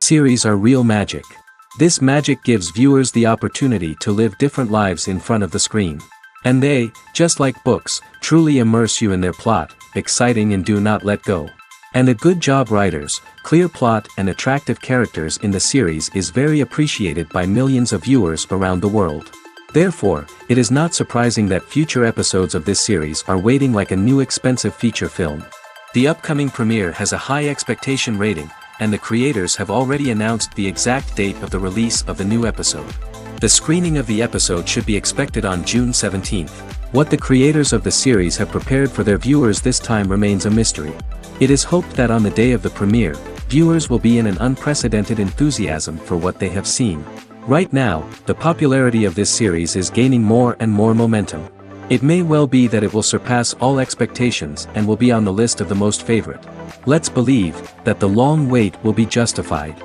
Series are real magic. This magic gives viewers the opportunity to live different lives in front of the screen. And they, just like books, truly immerse you in their plot, exciting and do not let go. And a good job writers, clear plot and attractive characters in the series is very appreciated by millions of viewers around the world. Therefore, it is not surprising that future episodes of this series are waiting like a new expensive feature film. The upcoming premiere has a high expectation rating, and the creators have already announced the exact date of the release of the new episode. The screening of the episode should be expected on June 17th. What the creators of the series have prepared for their viewers this time remains a mystery. It is hoped that on the day of the premiere, viewers will be in an unprecedented enthusiasm for what they have seen. Right now, the popularity of this series is gaining more and more momentum. It may well be that it will surpass all expectations and will be on the list of the most favorite. Let's believe that the long wait will be justified.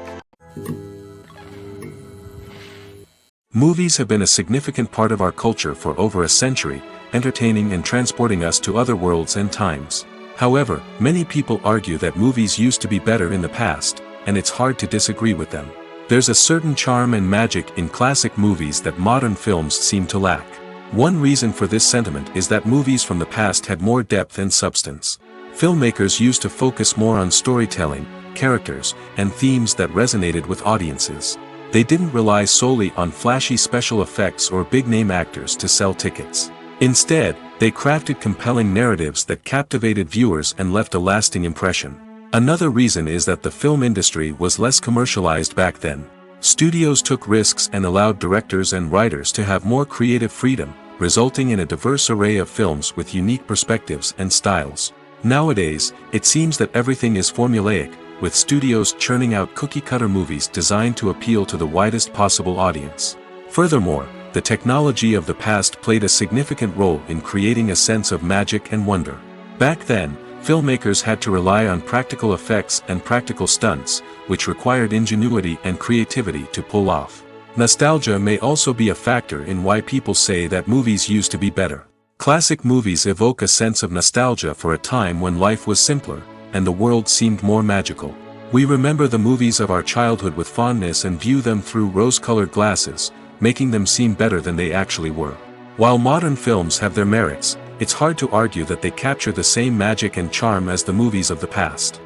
Movies have been a significant part of our culture for over a century, entertaining and transporting us to other worlds and times. However, many people argue that movies used to be better in the past, and it's hard to disagree with them. There's a certain charm and magic in classic movies that modern films seem to lack. One reason for this sentiment is that movies from the past had more depth and substance. Filmmakers used to focus more on storytelling, characters, and themes that resonated with audiences. They didn't rely solely on flashy special effects or big-name actors to sell tickets. Instead, they crafted compelling narratives that captivated viewers and left a lasting impression. Another reason is that the film industry was less commercialized back then. Studios took risks and allowed directors and writers to have more creative freedom, resulting in a diverse array of films with unique perspectives and styles. Nowadays, it seems that everything is formulaic, with studios churning out cookie-cutter movies designed to appeal to the widest possible audience. Furthermore, the technology of the past played a significant role in creating a sense of magic and wonder. Back then, filmmakers had to rely on practical effects and practical stunts, which required ingenuity and creativity to pull off. Nostalgia may also be a factor in why people say that movies used to be better. Classic movies evoke a sense of nostalgia for a time when life was simpler, and the world seemed more magical. We remember the movies of our childhood with fondness and view them through rose-colored glasses, making them seem better than they actually were. While modern films have their merits, it's hard to argue that they capture the same magic and charm as the movies of the past.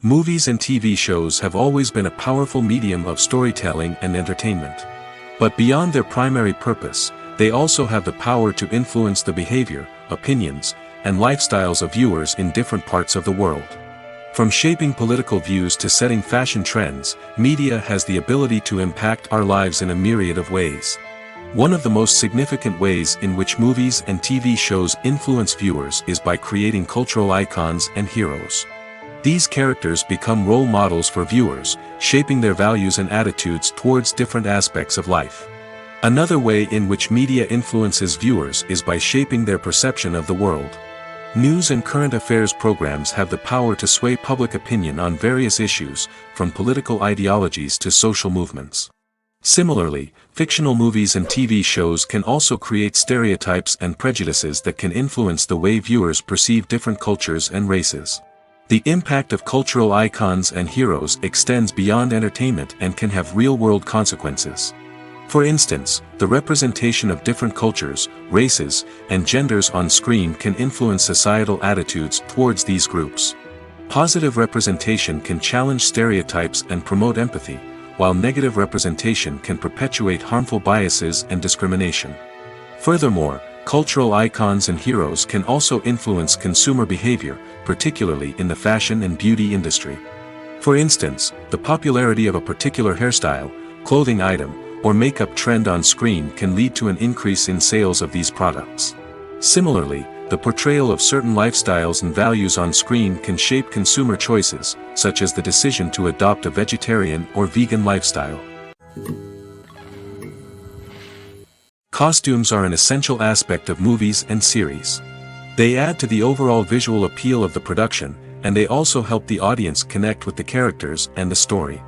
Movies and TV shows have always been a powerful medium of storytelling and entertainment. But beyond their primary purpose, they also have the power to influence the behavior, opinions, and lifestyles of viewers in different parts of the world. From shaping political views to setting fashion trends, media has the ability to impact our lives in a myriad of ways. One of the most significant ways in which movies and TV shows influence viewers is by creating cultural icons and heroes. These characters become role models for viewers, shaping their values and attitudes towards different aspects of life. Another way in which media influences viewers is by shaping their perception of the world. News and current affairs programs have the power to sway public opinion on various issues, from political ideologies to social movements. Similarly, fictional movies and TV shows can also create stereotypes and prejudices that can influence the way viewers perceive different cultures and races. The impact of cultural icons and heroes extends beyond entertainment and can have real-world consequences. For instance, the representation of different cultures, races, and genders on screen can influence societal attitudes towards these groups. Positive representation can challenge stereotypes and promote empathy, while negative representation can perpetuate harmful biases and discrimination. Furthermore, cultural icons and heroes can also influence consumer behavior, particularly in the fashion and beauty industry. For instance, the popularity of a particular hairstyle, clothing item, or makeup trend on screen can lead to an increase in sales of these products. Similarly, the portrayal of certain lifestyles and values on screen can shape consumer choices, such as the decision to adopt a vegetarian or vegan lifestyle. Costumes are an essential aspect of movies and series. They add to the overall visual appeal of the production, and they also help the audience connect with the characters and the story.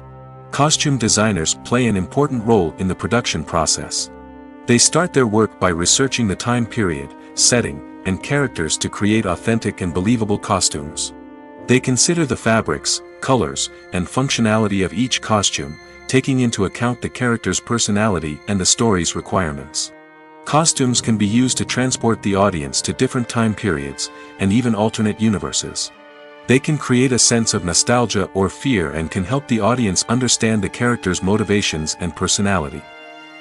Costume designers play an important role in the production process. They start their work by researching the time period, setting, and characters to create authentic and believable costumes. They consider the fabrics, colors, and functionality of each costume, taking into account the character's personality and the story's requirements. Costumes can be used to transport the audience to different time periods, and even alternate universes. They can create a sense of nostalgia or fear and can help the audience understand the character's motivations and personality.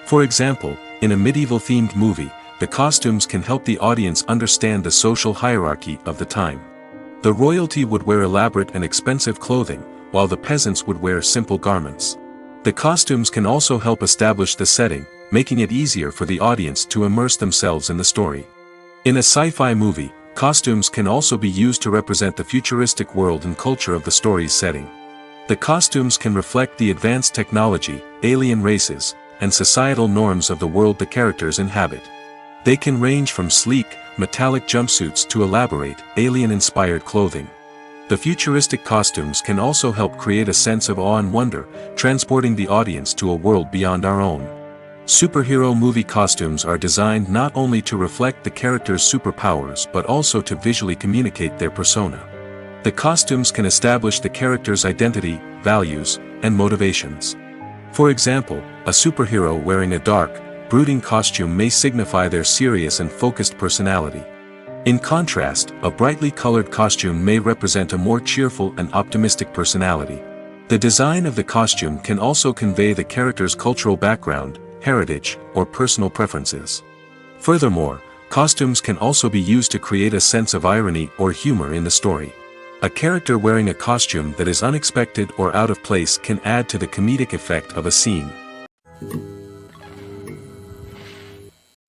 For example, in a medieval-themed movie, the costumes can help the audience understand the social hierarchy of the time. The royalty would wear elaborate and expensive clothing, while the peasants would wear simple garments. The costumes can also help establish the setting, making it easier for the audience to immerse themselves in the story. In a sci-fi movie, costumes can also be used to represent the futuristic world and culture of the story's setting. The costumes can reflect the advanced technology, alien races, and societal norms of the world the characters inhabit. They can range from sleek, metallic jumpsuits to elaborate, alien-inspired clothing. The futuristic costumes can also help create a sense of awe and wonder, transporting the audience to a world beyond our own. Superhero movie costumes are designed not only to reflect the character's superpowers but also to visually communicate their persona. The costumes can establish the character's identity, values, and motivations. For example, a superhero wearing a dark, brooding costume may signify their serious and focused personality. In contrast, a brightly colored costume may represent a more cheerful and optimistic personality. The design of the costume can also convey the character's cultural background, heritage, or personal preferences. Furthermore, costumes can also be used to create a sense of irony or humor in the story. A character wearing a costume that is unexpected or out of place can add to the comedic effect of a scene.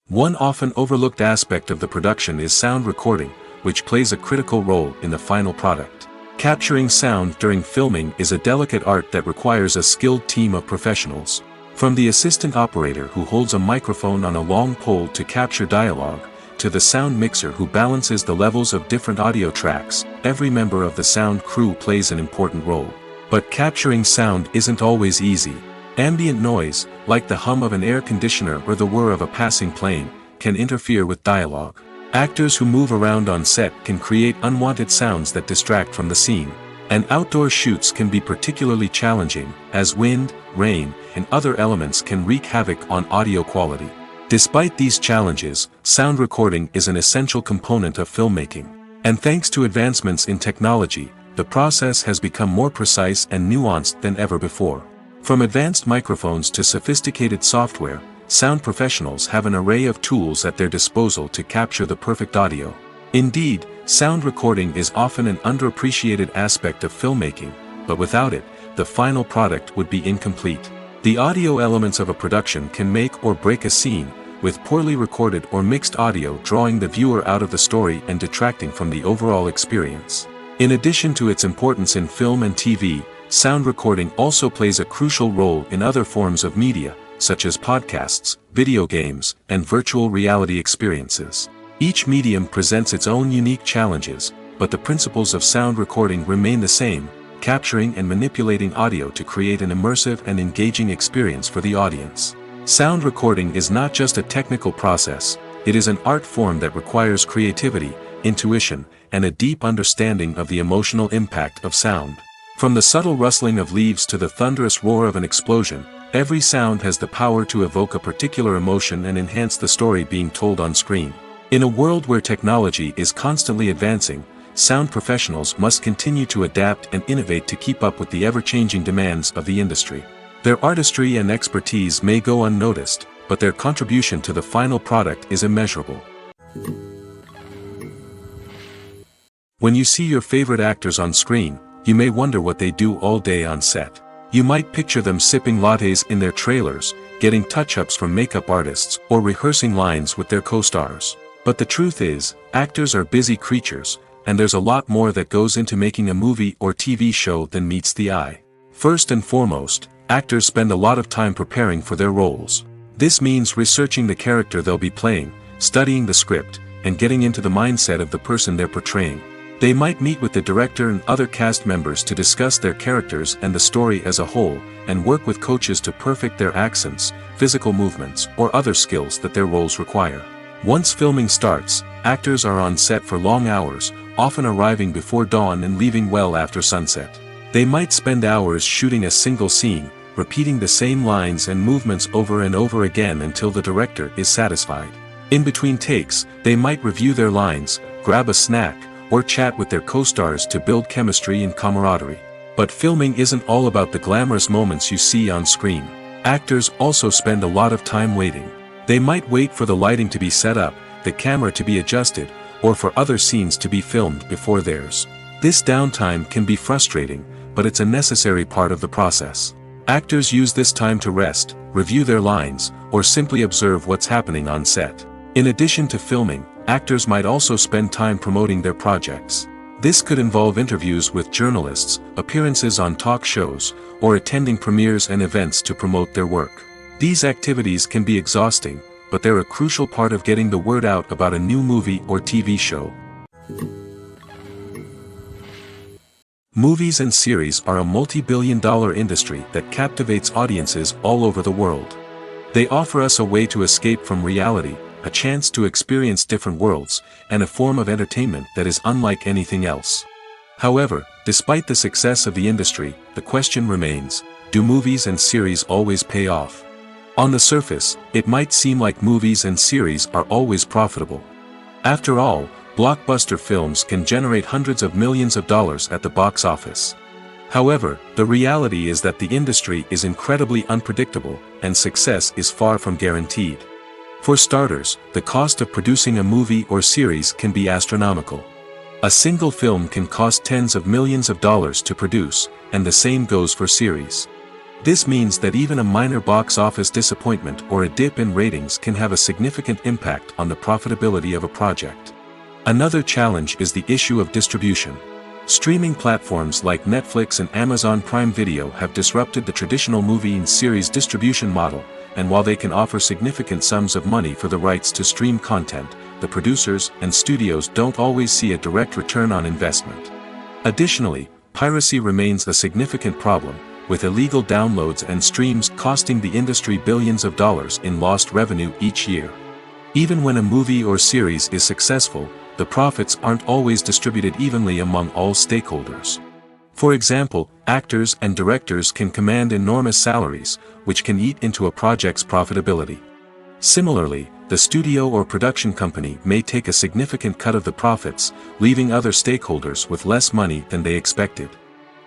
One often overlooked aspect of the production is sound recording, which plays a critical role in the final product. Capturing sound during filming is a delicate art that requires a skilled team of professionals. From the assistant operator who holds a microphone on a long pole to capture dialogue, to the sound mixer who balances the levels of different audio tracks, every member of the sound crew plays an important role. But capturing sound isn't always easy. Ambient noise, like the hum of an air conditioner or the whir of a passing plane, can interfere with dialogue. Actors who move around on set can create unwanted sounds that distract from the scene. And outdoor shoots can be particularly challenging, as wind, rain, and other elements can wreak havoc on audio quality. Despite these challenges, sound recording is an essential component of filmmaking. And thanks to advancements in technology, the process has become more precise and nuanced than ever before. From advanced microphones to sophisticated software, sound professionals have an array of tools at their disposal to capture the perfect audio. Indeed, sound recording is often an underappreciated aspect of filmmaking, but without it, the final product would be incomplete. The audio elements of a production can make or break a scene, with poorly recorded or mixed audio drawing the viewer out of the story and detracting from the overall experience. In addition to its importance in film and TV, sound recording also plays a crucial role in other forms of media, such as podcasts, video games, and virtual reality experiences. Each medium presents its own unique challenges, but the principles of sound recording remain the same, capturing and manipulating audio to create an immersive and engaging experience for the audience. Sound recording is not just a technical process, it is an art form that requires creativity, intuition, and a deep understanding of the emotional impact of sound. From the subtle rustling of leaves to the thunderous roar of an explosion, every sound has the power to evoke a particular emotion and enhance the story being told on screen. In a world where technology is constantly advancing, sound professionals must continue to adapt and innovate to keep up with the ever-changing demands of the industry. Their artistry and expertise may go unnoticed, but their contribution to the final product is immeasurable. When you see your favorite actors on screen, you may wonder what they do all day on set. You might picture them sipping lattes in their trailers, getting touch-ups from makeup artists, or rehearsing lines with their co-stars. But the truth is, actors are busy creatures, and there's a lot more that goes into making a movie or TV show than meets the eye. First and foremost, actors spend a lot of time preparing for their roles. This means researching the character they'll be playing, studying the script, and getting into the mindset of the person they're portraying. They might meet with the director and other cast members to discuss their characters and the story as a whole, and work with coaches to perfect their accents, physical movements, or other skills that their roles require. Once filming starts, actors are on set for long hours, often arriving before dawn and leaving well after sunset. They might spend hours shooting a single scene, repeating the same lines and movements over and over again until the director is satisfied. In between takes, they might review their lines, grab a snack, or chat with their co-stars to build chemistry and camaraderie. But filming isn't all about the glamorous moments you see on screen. Actors also spend a lot of time waiting. They might wait for the lighting to be set up, the camera to be adjusted, or for other scenes to be filmed before theirs. This downtime can be frustrating, but it's a necessary part of the process. Actors use this time to rest, review their lines, or simply observe what's happening on set. In addition to filming, actors might also spend time promoting their projects. This could involve interviews with journalists, appearances on talk shows, or attending premieres and events to promote their work. These activities can be exhausting, but they're a crucial part of getting the word out about a new movie or TV show. Movies and series are a multi-billion-dollar industry that captivates audiences all over the world. They offer us a way to escape from reality, a chance to experience different worlds, and a form of entertainment that is unlike anything else. However, despite the success of the industry, the question remains, do movies and series always pay off? On the surface, it might seem like movies and series are always profitable. After all, blockbuster films can generate hundreds of millions of dollars at the box office. However, the reality is that the industry is incredibly unpredictable, and success is far from guaranteed. For starters, the cost of producing a movie or series can be astronomical. A single film can cost tens of millions of dollars to produce, and the same goes for series. This means that even a minor box office disappointment or a dip in ratings can have a significant impact on the profitability of a project. Another challenge is the issue of distribution. Streaming platforms like Netflix and Amazon Prime Video have disrupted the traditional movie and series distribution model, and while they can offer significant sums of money for the rights to stream content, the producers and studios don't always see a direct return on investment. Additionally, piracy remains a significant problem, with illegal downloads and streams costing the industry billions of dollars in lost revenue each year. Even when a movie or series is successful, the profits aren't always distributed evenly among all stakeholders. For example, actors and directors can command enormous salaries, which can eat into a project's profitability. Similarly, the studio or production company may take a significant cut of the profits, leaving other stakeholders with less money than they expected.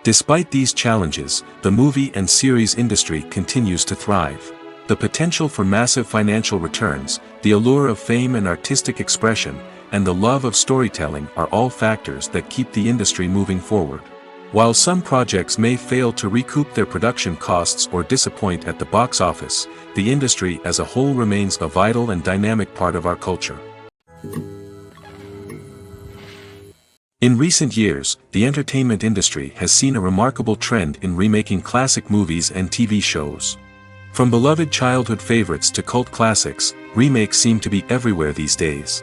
Despite these challenges, the movie and series industry continues to thrive. The potential for massive financial returns, the allure of fame and artistic expression, and the love of storytelling are all factors that keep the industry moving forward. While some projects may fail to recoup their production costs or disappoint at the box office, the industry as a whole remains a vital and dynamic part of our culture. In recent years, the entertainment industry has seen a remarkable trend in remaking classic movies and TV shows. From beloved childhood favorites to cult classics, remakes seem to be everywhere these days.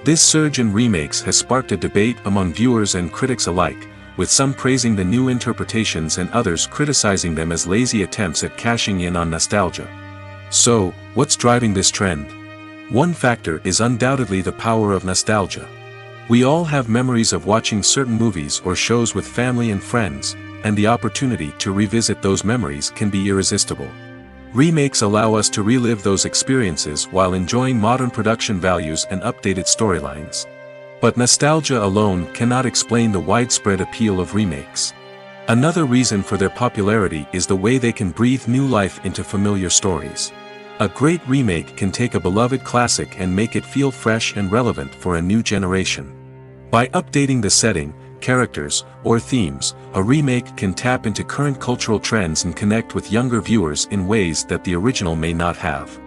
This surge in remakes has sparked a debate among viewers and critics alike, with some praising the new interpretations and others criticizing them as lazy attempts at cashing in on nostalgia. So, what's driving this trend? One factor is undoubtedly the power of nostalgia. We all have memories of watching certain movies or shows with family and friends, and the opportunity to revisit those memories can be irresistible. Remakes allow us to relive those experiences while enjoying modern production values and updated storylines. But nostalgia alone cannot explain the widespread appeal of remakes. Another reason for their popularity is the way they can breathe new life into familiar stories. A great remake can take a beloved classic and make it feel fresh and relevant for a new generation. By updating the setting, characters, or themes, a remake can tap into current cultural trends and connect with younger viewers in ways that the original may not have.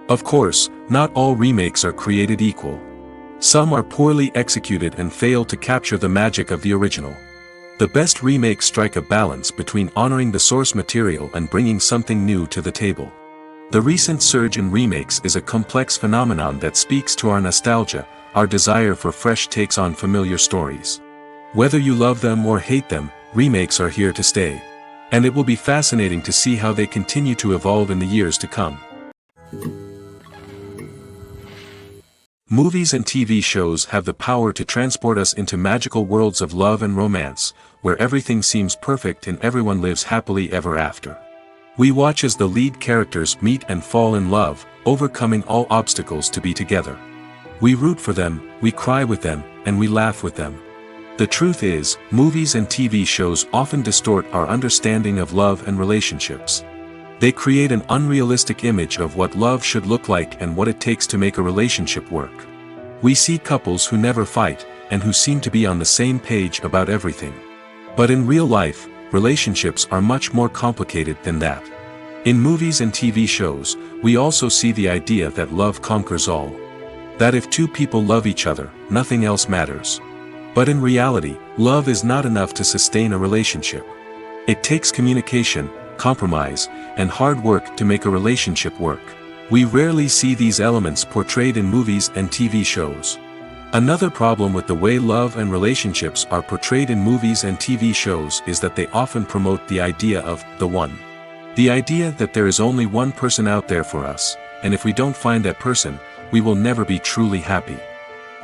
Of course, not all remakes are created equal. Some are poorly executed and fail to capture the magic of the original. The best remakes strike a balance between honoring the source material and bringing something new to the table. The recent surge in remakes is a complex phenomenon that speaks to our nostalgia, our desire for fresh takes on familiar stories. Whether you love them or hate them, remakes are here to stay. And it will be fascinating to see how they continue to evolve in the years to come. Movies and TV shows have the power to transport us into magical worlds of love and romance, where everything seems perfect and everyone lives happily ever after. We watch as the lead characters meet and fall in love, overcoming all obstacles to be together. We root for them, we cry with them, and we laugh with them. The truth is, movies and TV shows often distort our understanding of love and relationships. They create an unrealistic image of what love should look like and what it takes to make a relationship work. We see couples who never fight, and who seem to be on the same page about everything. But in real life, relationships are much more complicated than that. In movies and TV shows, we also see the idea that love conquers all. That if two people love each other, nothing else matters. But in reality, love is not enough to sustain a relationship. It takes communication, compromise, and hard work to make a relationship work. We rarely see these elements portrayed in movies and TV shows. Another problem with the way love and relationships are portrayed in movies and TV shows is that they often promote the idea of the one. The idea that there is only one person out there for us, and if we don't find that person, we will never be truly happy.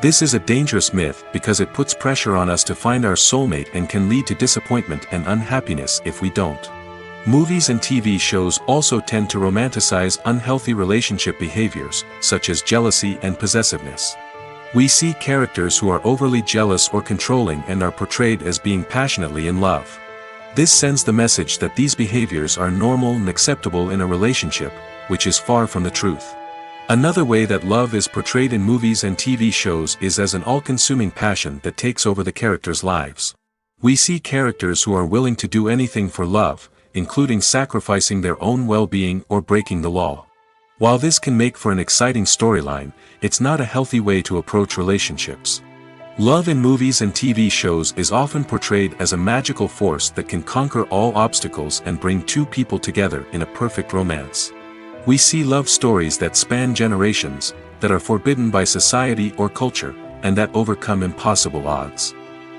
This is a dangerous myth because it puts pressure on us to find our soulmate and can lead to disappointment and unhappiness if we don't. Movies and TV shows also tend to romanticize unhealthy relationship behaviors, such as jealousy and possessiveness. We see characters who are overly jealous or controlling and are portrayed as being passionately in love. This sends the message that these behaviors are normal and acceptable in a relationship, which is far from the truth. Another way that love is portrayed in movies and TV shows is as an all-consuming passion that takes over the characters' lives. We see characters who are willing to do anything for love, including sacrificing their own well-being or breaking the law. While this can make for an exciting storyline, it's not a healthy way to approach relationships. Love in movies and TV shows is often portrayed as a magical force that can conquer all obstacles and bring two people together in a perfect romance. We see love stories that span generations, that are forbidden by society or culture, and that overcome impossible odds.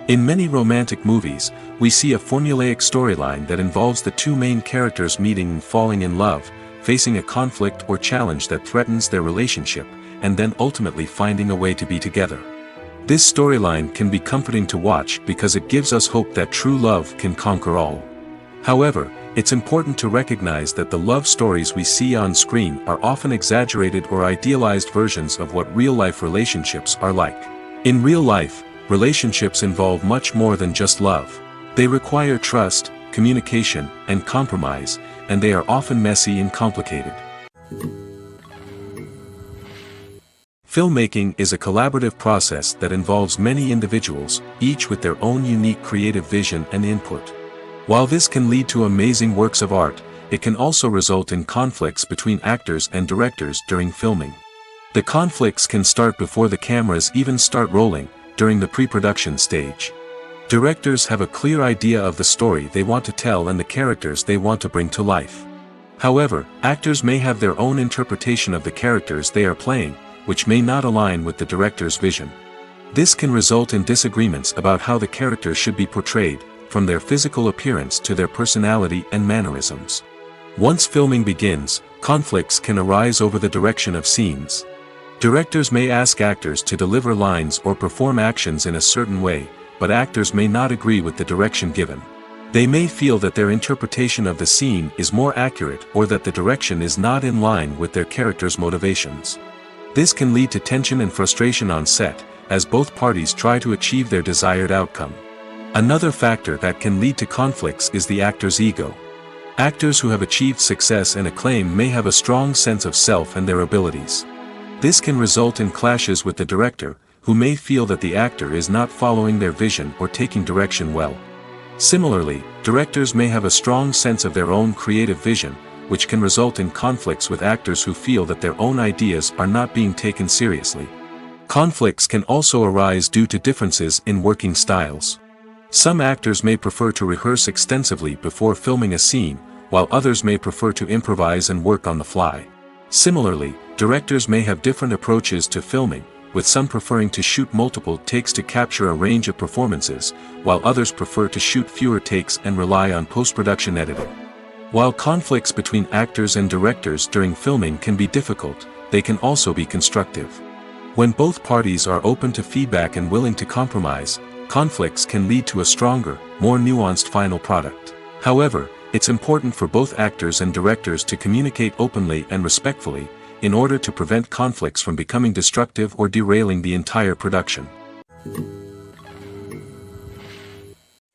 In many romantic movies, we see a formulaic storyline that involves the two main characters meeting and falling in love, facing a conflict or challenge that threatens their relationship, and then ultimately finding a way to be together. This storyline can be comforting to watch because it gives us hope that true love can conquer all. However, it's important to recognize that the love stories we see on screen are often exaggerated or idealized versions of what real-life relationships are like. In real life, relationships involve much more than just love. They require trust, communication, and compromise, and they are often messy and complicated. Filmmaking is a collaborative process that involves many individuals, each with their own unique creative vision and input. While this can lead to amazing works of art, it can also result in conflicts between actors and directors during filming. The conflicts can start before the cameras even start rolling, during the pre-production stage. Directors have a clear idea of the story they want to tell and the characters they want to bring to life. However, actors may have their own interpretation of the characters they are playing, which may not align with the director's vision. This can result in disagreements about how the characters should be portrayed, from their physical appearance to their personality and mannerisms. Once filming begins, conflicts can arise over the direction of scenes. Directors may ask actors to deliver lines or perform actions in a certain way, but actors may not agree with the direction given. They may feel that their interpretation of the scene is more accurate or that the direction is not in line with their character's motivations. This can lead to tension and frustration on set, as both parties try to achieve their desired outcome. Another factor that can lead to conflicts is the actor's ego. Actors who have achieved success and acclaim may have a strong sense of self and their abilities. This can result in clashes with the director, who may feel that the actor is not following their vision or taking direction well. Similarly, directors may have a strong sense of their own creative vision, which can result in conflicts with actors who feel that their own ideas are not being taken seriously. Conflicts can also arise due to differences in working styles. Some actors may prefer to rehearse extensively before filming a scene, while others may prefer to improvise and work on the fly. Similarly, directors may have different approaches to filming, with some preferring to shoot multiple takes to capture a range of performances, while others prefer to shoot fewer takes and rely on post-production editing. While conflicts between actors and directors during filming can be difficult, they can also be constructive. When both parties are open to feedback and willing to compromise, conflicts can lead to a stronger, more nuanced final product. However, it's important for both actors and directors to communicate openly and respectfully, in order to prevent conflicts from becoming destructive or derailing the entire production.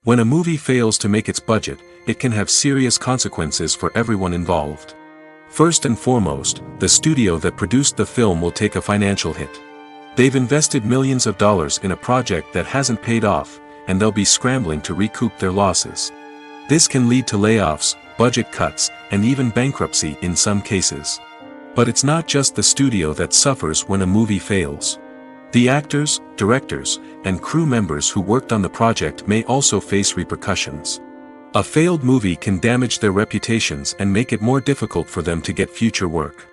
When a movie fails to make its budget, it can have serious consequences for everyone involved. First and foremost, the studio that produced the film will take a financial hit. They've invested millions of dollars in a project that hasn't paid off, and they'll be scrambling to recoup their losses. This can lead to layoffs, budget cuts, and even bankruptcy in some cases. But it's not just the studio that suffers when a movie fails. The actors, directors, and crew members who worked on the project may also face repercussions. A failed movie can damage their reputations and make it more difficult for them to get future work.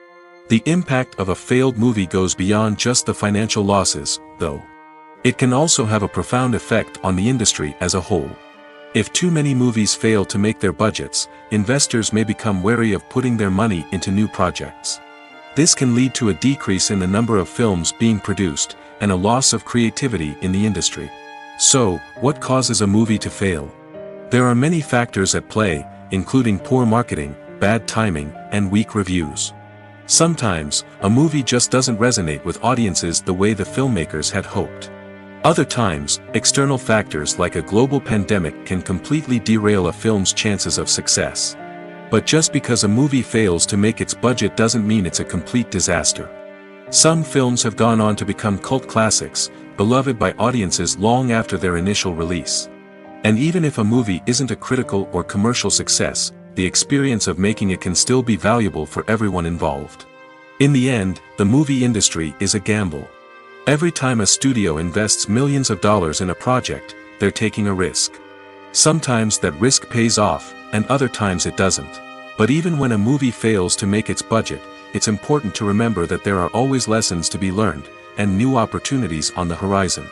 The impact of a failed movie goes beyond just the financial losses, though. It can also have a profound effect on the industry as a whole. If too many movies fail to make their budgets, investors may become wary of putting their money into new projects. This can lead to a decrease in the number of films being produced, and a loss of creativity in the industry. So, what causes a movie to fail? There are many factors at play, including poor marketing, bad timing, and weak reviews. Sometimes, a movie just doesn't resonate with audiences the way the filmmakers had hoped. Other times, external factors like a global pandemic can completely derail a film's chances of success. But just because a movie fails to make its budget doesn't mean it's a complete disaster. Some films have gone on to become cult classics, beloved by audiences long after their initial release. And even if a movie isn't a critical or commercial success, the experience of making it can still be valuable for everyone involved. In the end, the movie industry is a gamble. Every time a studio invests millions of dollars in a project, they're taking a risk. Sometimes that risk pays off, and other times it doesn't. But even when a movie fails to make its budget, it's important to remember that there are always lessons to be learned, and new opportunities on the horizon.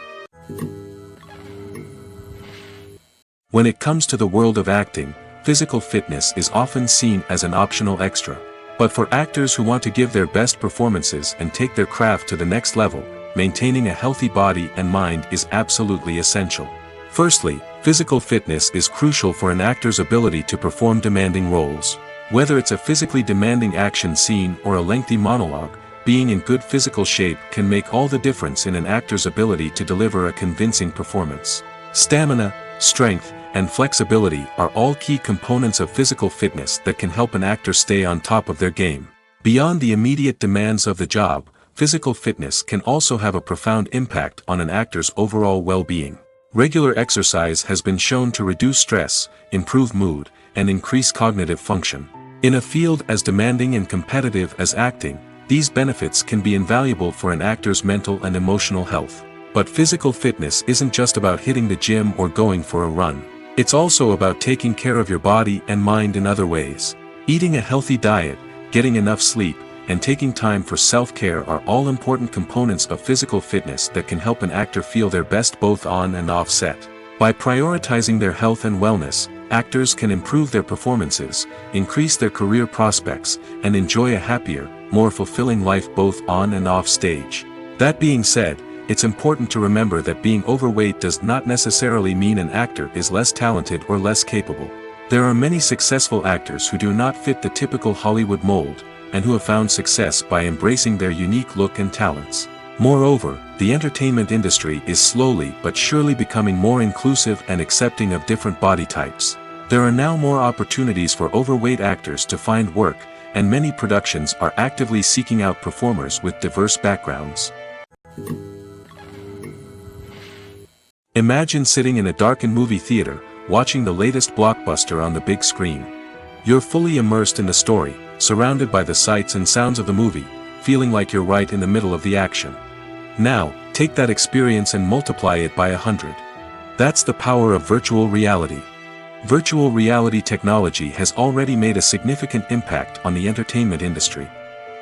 When it comes to the world of acting, physical fitness is often seen as an optional extra. But for actors who want to give their best performances and take their craft to the next level, maintaining a healthy body and mind is absolutely essential. Firstly, physical fitness is crucial for an actor's ability to perform demanding roles. Whether it's a physically demanding action scene or a lengthy monologue, being in good physical shape can make all the difference in an actor's ability to deliver a convincing performance. Stamina, strength, and flexibility are all key components of physical fitness that can help an actor stay on top of their game. Beyond the immediate demands of the job, physical fitness can also have a profound impact on an actor's overall well-being. Regular exercise has been shown to reduce stress, improve mood, and increase cognitive function. In a field as demanding and competitive as acting, these benefits can be invaluable for an actor's mental and emotional health. But physical fitness isn't just about hitting the gym or going for a run. It's also about taking care of your body and mind in other ways. Eating a healthy diet, getting enough sleep, and taking time for self-care are all important components of physical fitness that can help an actor feel their best both on and off set. By prioritizing their health and wellness, actors can improve their performances, increase their career prospects, and enjoy a happier, more fulfilling life both on and off stage. That being said, it's important to remember that being overweight does not necessarily mean an actor is less talented or less capable. There are many successful actors who do not fit the typical Hollywood mold, and who have found success by embracing their unique look and talents. Moreover, the entertainment industry is slowly but surely becoming more inclusive and accepting of different body types. There are now more opportunities for overweight actors to find work, and many productions are actively seeking out performers with diverse backgrounds. Imagine sitting in a darkened movie theater, watching the latest blockbuster on the big screen. You're fully immersed in the story, surrounded by the sights and sounds of the movie, feeling like you're right in the middle of the action. Now, take that experience and multiply it by 100. That's the power of virtual reality. Virtual reality technology has already made a significant impact on the entertainment industry.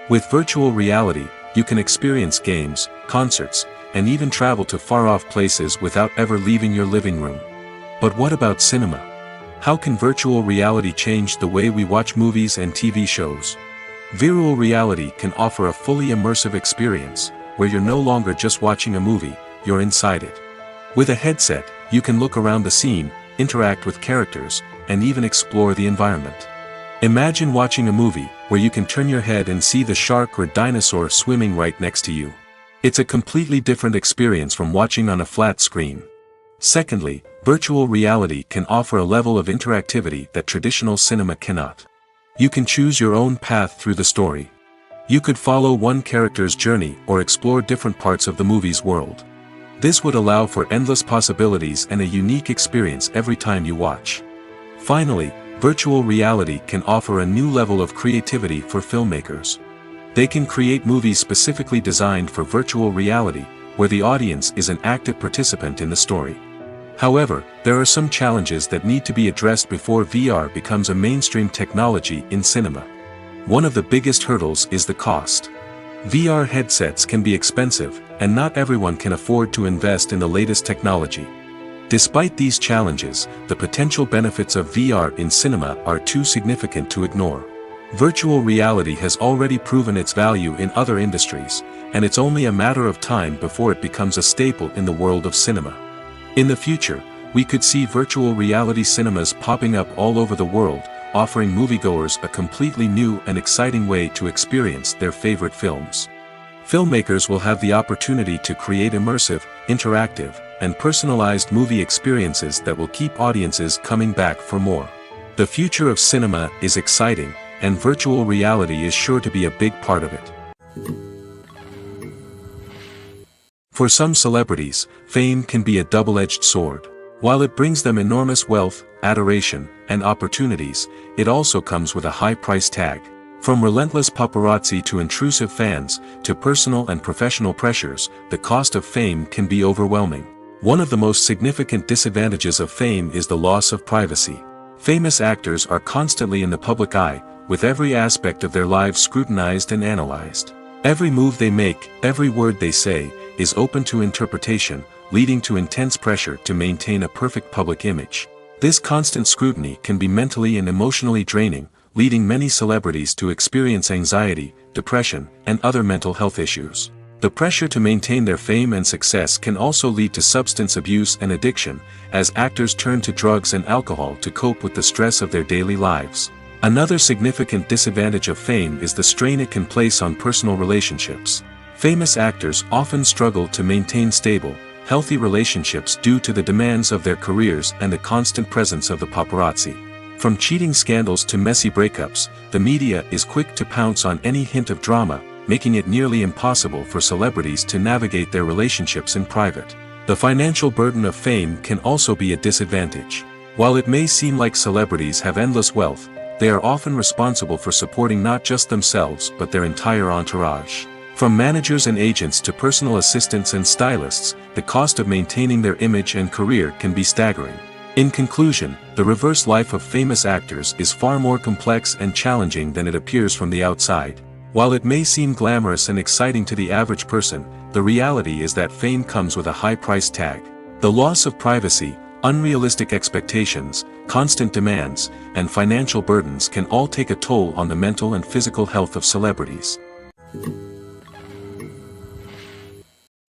With virtual reality, you can experience games, concerts, and even travel to far-off places without ever leaving your living room. But what about cinema? How can virtual reality change the way we watch movies and TV shows? Virtual reality can offer a fully immersive experience, where you're no longer just watching a movie, you're inside it. With a headset, you can look around the scene, interact with characters, and even explore the environment. Imagine watching a movie where you can turn your head and see the shark or dinosaur swimming right next to you. It's a completely different experience from watching on a flat screen. Secondly, virtual reality can offer a level of interactivity that traditional cinema cannot. You can choose your own path through the story. You could follow one character's journey or explore different parts of the movie's world. This would allow for endless possibilities and a unique experience every time you watch. Finally, virtual reality can offer a new level of creativity for filmmakers. They can create movies specifically designed for virtual reality, where the audience is an active participant in the story. However, there are some challenges that need to be addressed before VR becomes a mainstream technology in cinema. One of the biggest hurdles is the cost. VR headsets can be expensive, and not everyone can afford to invest in the latest technology. Despite these challenges, the potential benefits of VR in cinema are too significant to ignore. Virtual reality has already proven its value in other industries, and it's only a matter of time before it becomes a staple in the world of cinema. In the future, we could see virtual reality cinemas popping up all over the world, offering moviegoers a completely new and exciting way to experience their favorite films. Filmmakers will have the opportunity to create immersive, interactive, and personalized movie experiences that will keep audiences coming back for more. The future of cinema is exciting, and virtual reality is sure to be a big part of it. For some celebrities, fame can be a double-edged sword. While it brings them enormous wealth, adoration, and opportunities, it also comes with a high price tag. From relentless paparazzi to intrusive fans, to personal and professional pressures, the cost of fame can be overwhelming. One of the most significant disadvantages of fame is the loss of privacy. Famous actors are constantly in the public eye, with every aspect of their lives scrutinized and analyzed. Every move they make, every word they say, is open to interpretation, leading to intense pressure to maintain a perfect public image. This constant scrutiny can be mentally and emotionally draining, leading many celebrities to experience anxiety, depression, and other mental health issues. The pressure to maintain their fame and success can also lead to substance abuse and addiction, as actors turn to drugs and alcohol to cope with the stress of their daily lives. Another significant disadvantage of fame is the strain it can place on personal relationships. Famous actors often struggle to maintain stable, healthy relationships due to the demands of their careers and the constant presence of the paparazzi. From cheating scandals to messy breakups, the media is quick to pounce on any hint of drama, making it nearly impossible for celebrities to navigate their relationships in private. The financial burden of fame can also be a disadvantage. While it may seem like celebrities have endless wealth, they are often responsible for supporting not just themselves but their entire entourage. From managers and agents to personal assistants and stylists, the cost of maintaining their image and career can be staggering. In conclusion, the reverse life of famous actors is far more complex and challenging than it appears from the outside. While it may seem glamorous and exciting to the average person, the reality is that fame comes with a high price tag. The loss of privacy, unrealistic expectations, constant demands, and financial burdens can all take a toll on the mental and physical health of celebrities.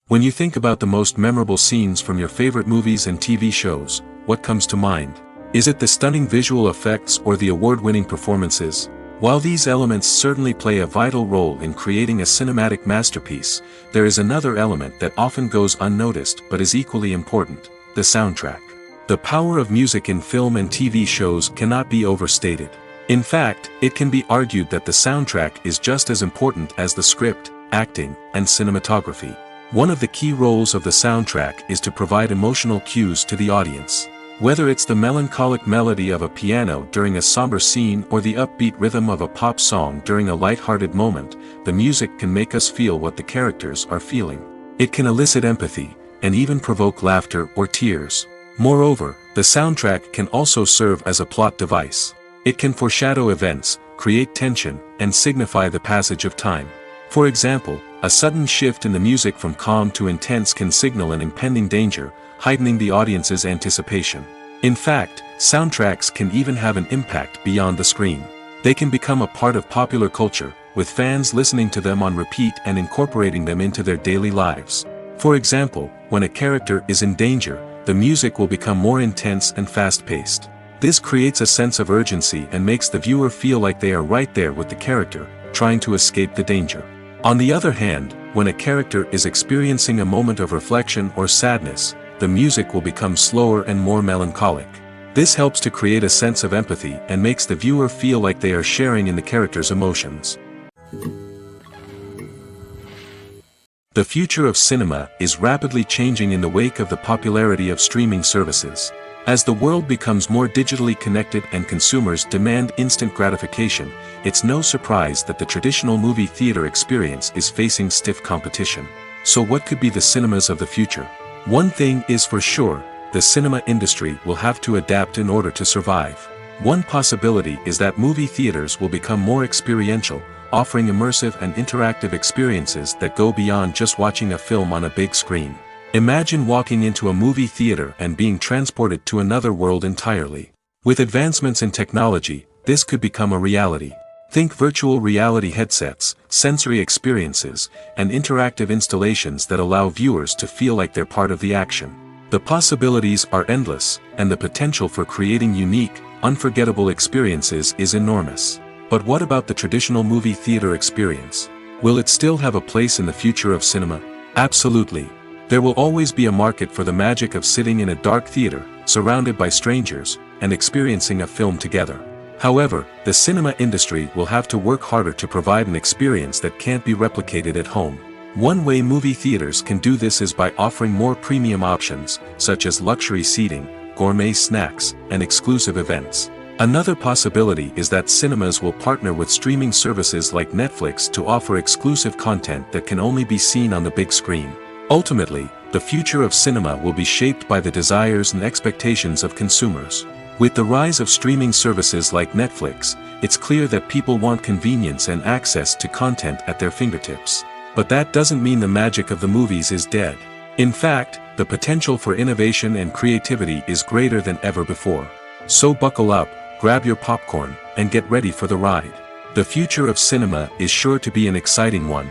When you think about the most memorable scenes from your favorite movies and TV shows, what comes to mind? Is it the stunning visual effects or the award-winning performances? While these elements certainly play a vital role in creating a cinematic masterpiece, there is another element that often goes unnoticed but is equally important: the soundtrack. The power of music in film and TV shows cannot be overstated. In fact, it can be argued that the soundtrack is just as important as the script, acting, and cinematography. One of the key roles of the soundtrack is to provide emotional cues to the audience. Whether it's the melancholic melody of a piano during a somber scene or the upbeat rhythm of a pop song during a light-hearted moment, the music can make us feel what the characters are feeling. It can elicit empathy, and even provoke laughter or tears. Moreover, the soundtrack can also serve as a plot device. It can foreshadow events, create tension, and signify the passage of time. For example, a sudden shift in the music from calm to intense can signal an impending danger, heightening the audience's anticipation. In fact, soundtracks can even have an impact beyond the screen. They can become a part of popular culture, with fans listening to them on repeat and incorporating them into their daily lives. For example, when a character is in danger, the music will become more intense and fast-paced. This creates a sense of urgency and makes the viewer feel like they are right there with the character, trying to escape the danger. On the other hand, when a character is experiencing a moment of reflection or sadness, the music will become slower and more melancholic. This helps to create a sense of empathy and makes the viewer feel like they are sharing in the character's emotions. The future of cinema is rapidly changing in the wake of the popularity of streaming services. As the world becomes more digitally connected and consumers demand instant gratification, it's no surprise that the traditional movie theater experience is facing stiff competition. So what could be the cinemas of the future? One thing is for sure, the cinema industry will have to adapt in order to survive. One possibility is that movie theaters will become more experiential, offering immersive and interactive experiences that go beyond just watching a film on a big screen. Imagine walking into a movie theater and being transported to another world entirely. With advancements in technology, this could become a reality. Think virtual reality headsets, sensory experiences, and interactive installations that allow viewers to feel like they're part of the action. The possibilities are endless, and the potential for creating unique, unforgettable experiences is enormous. But what about the traditional movie theater experience? Will it still have a place in the future of cinema? Absolutely. There will always be a market for the magic of sitting in a dark theater, surrounded by strangers, and experiencing a film together. However, the cinema industry will have to work harder to provide an experience that can't be replicated at home. One way movie theaters can do this is by offering more premium options, such as luxury seating, gourmet snacks, and exclusive events. Another possibility is that cinemas will partner with streaming services like Netflix to offer exclusive content that can only be seen on the big screen. Ultimately, the future of cinema will be shaped by the desires and expectations of consumers. With the rise of streaming services like Netflix, it's clear that people want convenience and access to content at their fingertips. But that doesn't mean the magic of the movies is dead. In fact, the potential for innovation and creativity is greater than ever before. So buckle up, grab your popcorn, and get ready for the ride. The future of cinema is sure to be an exciting one.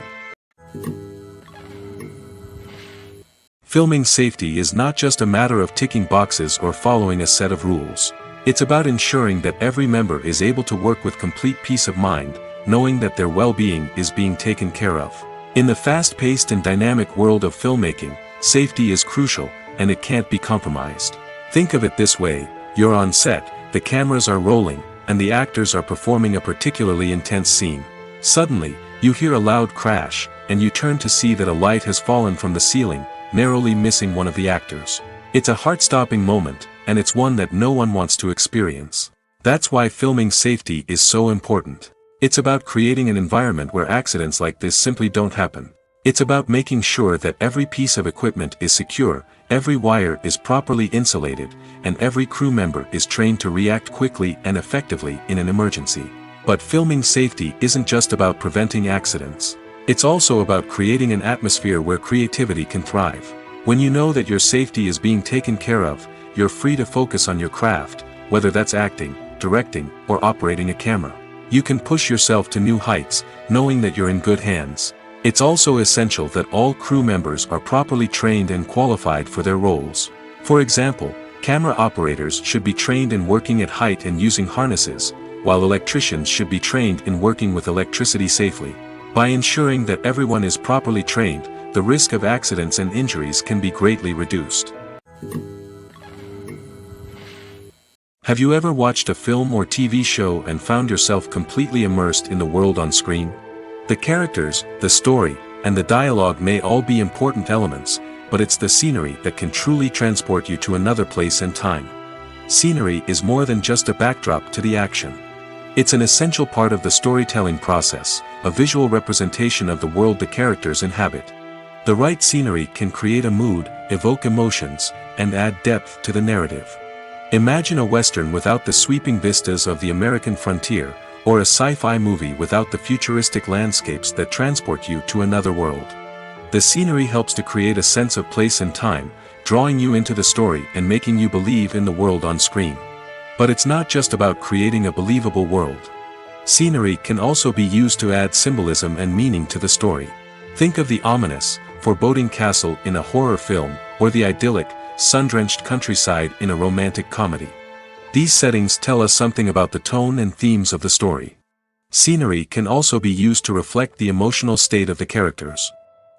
Filming safety is not just a matter of ticking boxes or following a set of rules. It's about ensuring that every member is able to work with complete peace of mind, knowing that their well-being is being taken care of. In the fast-paced and dynamic world of filmmaking, safety is crucial, and it can't be compromised. Think of it this way: you're on set, the cameras are rolling, and the actors are performing a particularly intense scene. Suddenly, you hear a loud crash, and you turn to see that a light has fallen from the ceiling, narrowly missing one of the actors. It's a heart-stopping moment, and it's one that no one wants to experience. That's why filming safety is so important. It's about creating an environment where accidents like this simply don't happen. It's about making sure that every piece of equipment is secure, every wire is properly insulated, and every crew member is trained to react quickly and effectively in an emergency. But filming safety isn't just about preventing accidents. It's also about creating an atmosphere where creativity can thrive. When you know that your safety is being taken care of, you're free to focus on your craft, whether that's acting, directing, or operating a camera. You can push yourself to new heights, knowing that you're in good hands. It's also essential that all crew members are properly trained and qualified for their roles. For example, camera operators should be trained in working at height and using harnesses, while electricians should be trained in working with electricity safely. By ensuring that everyone is properly trained, the risk of accidents and injuries can be greatly reduced. Have you ever watched a film or TV show and found yourself completely immersed in the world on screen? The characters, the story, and the dialogue may all be important elements, but it's the scenery that can truly transport you to another place and time. Scenery is more than just a backdrop to the action. It's an essential part of the storytelling process, a visual representation of the world the characters inhabit. The right scenery can create a mood, evoke emotions, and add depth to the narrative. Imagine a Western without the sweeping vistas of the American frontier, or a sci-fi movie without the futuristic landscapes that transport you to another world. The scenery helps to create a sense of place and time, drawing you into the story and making you believe in the world on screen. But it's not just about creating a believable world. Scenery can also be used to add symbolism and meaning to the story. Think of the ominous, foreboding castle in a horror film, or the idyllic, sun-drenched countryside in a romantic comedy. These settings tell us something about the tone and themes of the story. Scenery can also be used to reflect the emotional state of the characters.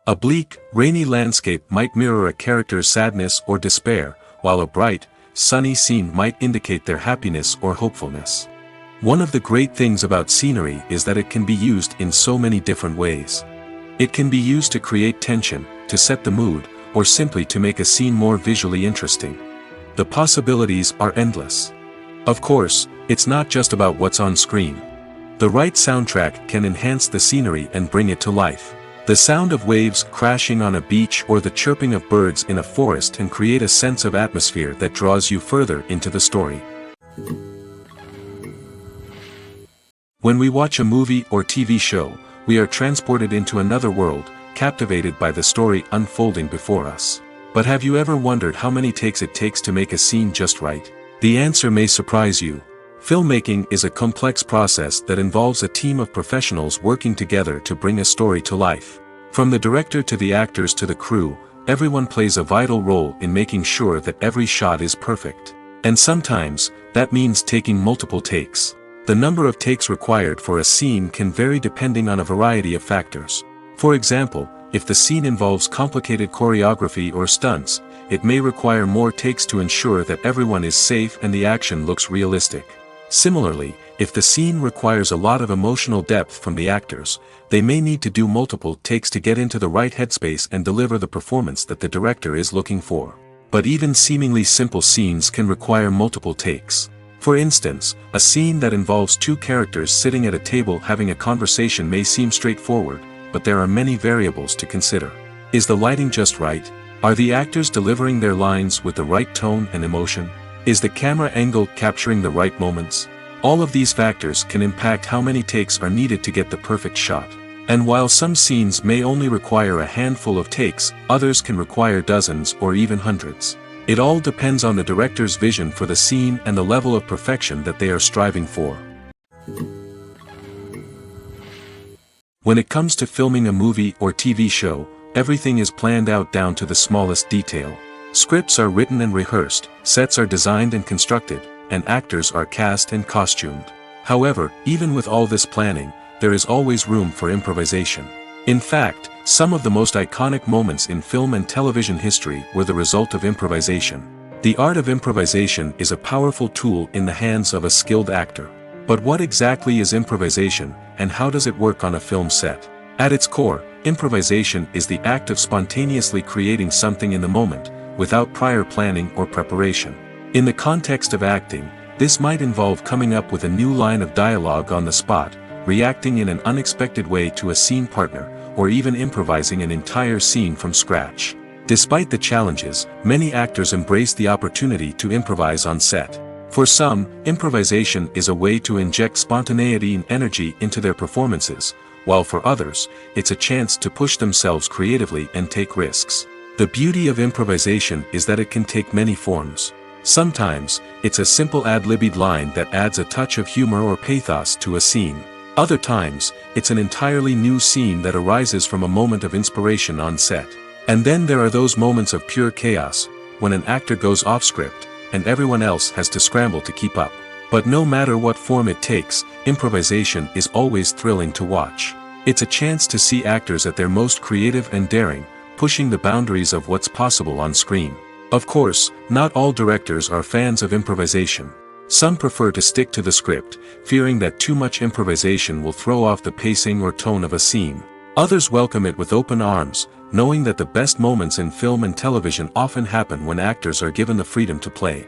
A bleak, rainy landscape might mirror a character's sadness or despair, while a bright, sunny scene might indicate their happiness or hopefulness. One of the great things about scenery is that it can be used in so many different ways. It can be used to create tension, to set the mood, or simply to make a scene more visually interesting. The possibilities are endless. Of course, it's not just about what's on screen. The right soundtrack can enhance the scenery and bring it to life. The sound of waves crashing on a beach or the chirping of birds in a forest can create a sense of atmosphere that draws you further into the story. When we watch a movie or TV show, we are transported into another world, captivated by the story unfolding before us. But have you ever wondered how many takes it takes to make a scene just right? The answer may surprise you. Filmmaking is a complex process that involves a team of professionals working together to bring a story to life. From the director to the actors to the crew, everyone plays a vital role in making sure that every shot is perfect. And sometimes, that means taking multiple takes. The number of takes required for a scene can vary depending on a variety of factors. For example, if the scene involves complicated choreography or stunts, it may require more takes to ensure that everyone is safe and the action looks realistic. Similarly, if the scene requires a lot of emotional depth from the actors, they may need to do multiple takes to get into the right headspace and deliver the performance that the director is looking for. But even seemingly simple scenes can require multiple takes. For instance, a scene that involves two characters sitting at a table having a conversation may seem straightforward, but there are many variables to consider. Is the lighting just right? Are the actors delivering their lines with the right tone and emotion? Is the camera angle capturing the right moments? All of these factors can impact how many takes are needed to get the perfect shot. And while some scenes may only require a handful of takes, others can require dozens or even hundreds. It all depends on the director's vision for the scene and the level of perfection that they are striving for. When it comes to filming a movie or TV show, everything is planned out down to the smallest detail. Scripts are written and rehearsed, sets are designed and constructed, and actors are cast and costumed. However, even with all this planning, there is always room for improvisation. In fact, some of the most iconic moments in film and television history were the result of improvisation. The art of improvisation is a powerful tool in the hands of a skilled actor. But what exactly is improvisation, and how does it work on a film set? At its core, improvisation is the act of spontaneously creating something in the moment, without prior planning or preparation. In the context of acting, this might involve coming up with a new line of dialogue on the spot, reacting in an unexpected way to a scene partner, or even improvising an entire scene from scratch. Despite the challenges, many actors embrace the opportunity to improvise on set. For some, improvisation is a way to inject spontaneity and energy into their performances, while for others, it's a chance to push themselves creatively and take risks. The beauty of improvisation is that it can take many forms. Sometimes, it's a simple ad-libbed line that adds a touch of humor or pathos to a scene. Other times, it's an entirely new scene that arises from a moment of inspiration on set. And then there are those moments of pure chaos, when an actor goes off script, and everyone else has to scramble to keep up. But no matter what form it takes, improvisation is always thrilling to watch. It's a chance to see actors at their most creative and daring, pushing the boundaries of what's possible on screen. Of course, not all directors are fans of improvisation. Some prefer to stick to the script, fearing that too much improvisation will throw off the pacing or tone of a scene. Others welcome it with open arms, knowing that the best moments in film and television often happen when actors are given the freedom to play.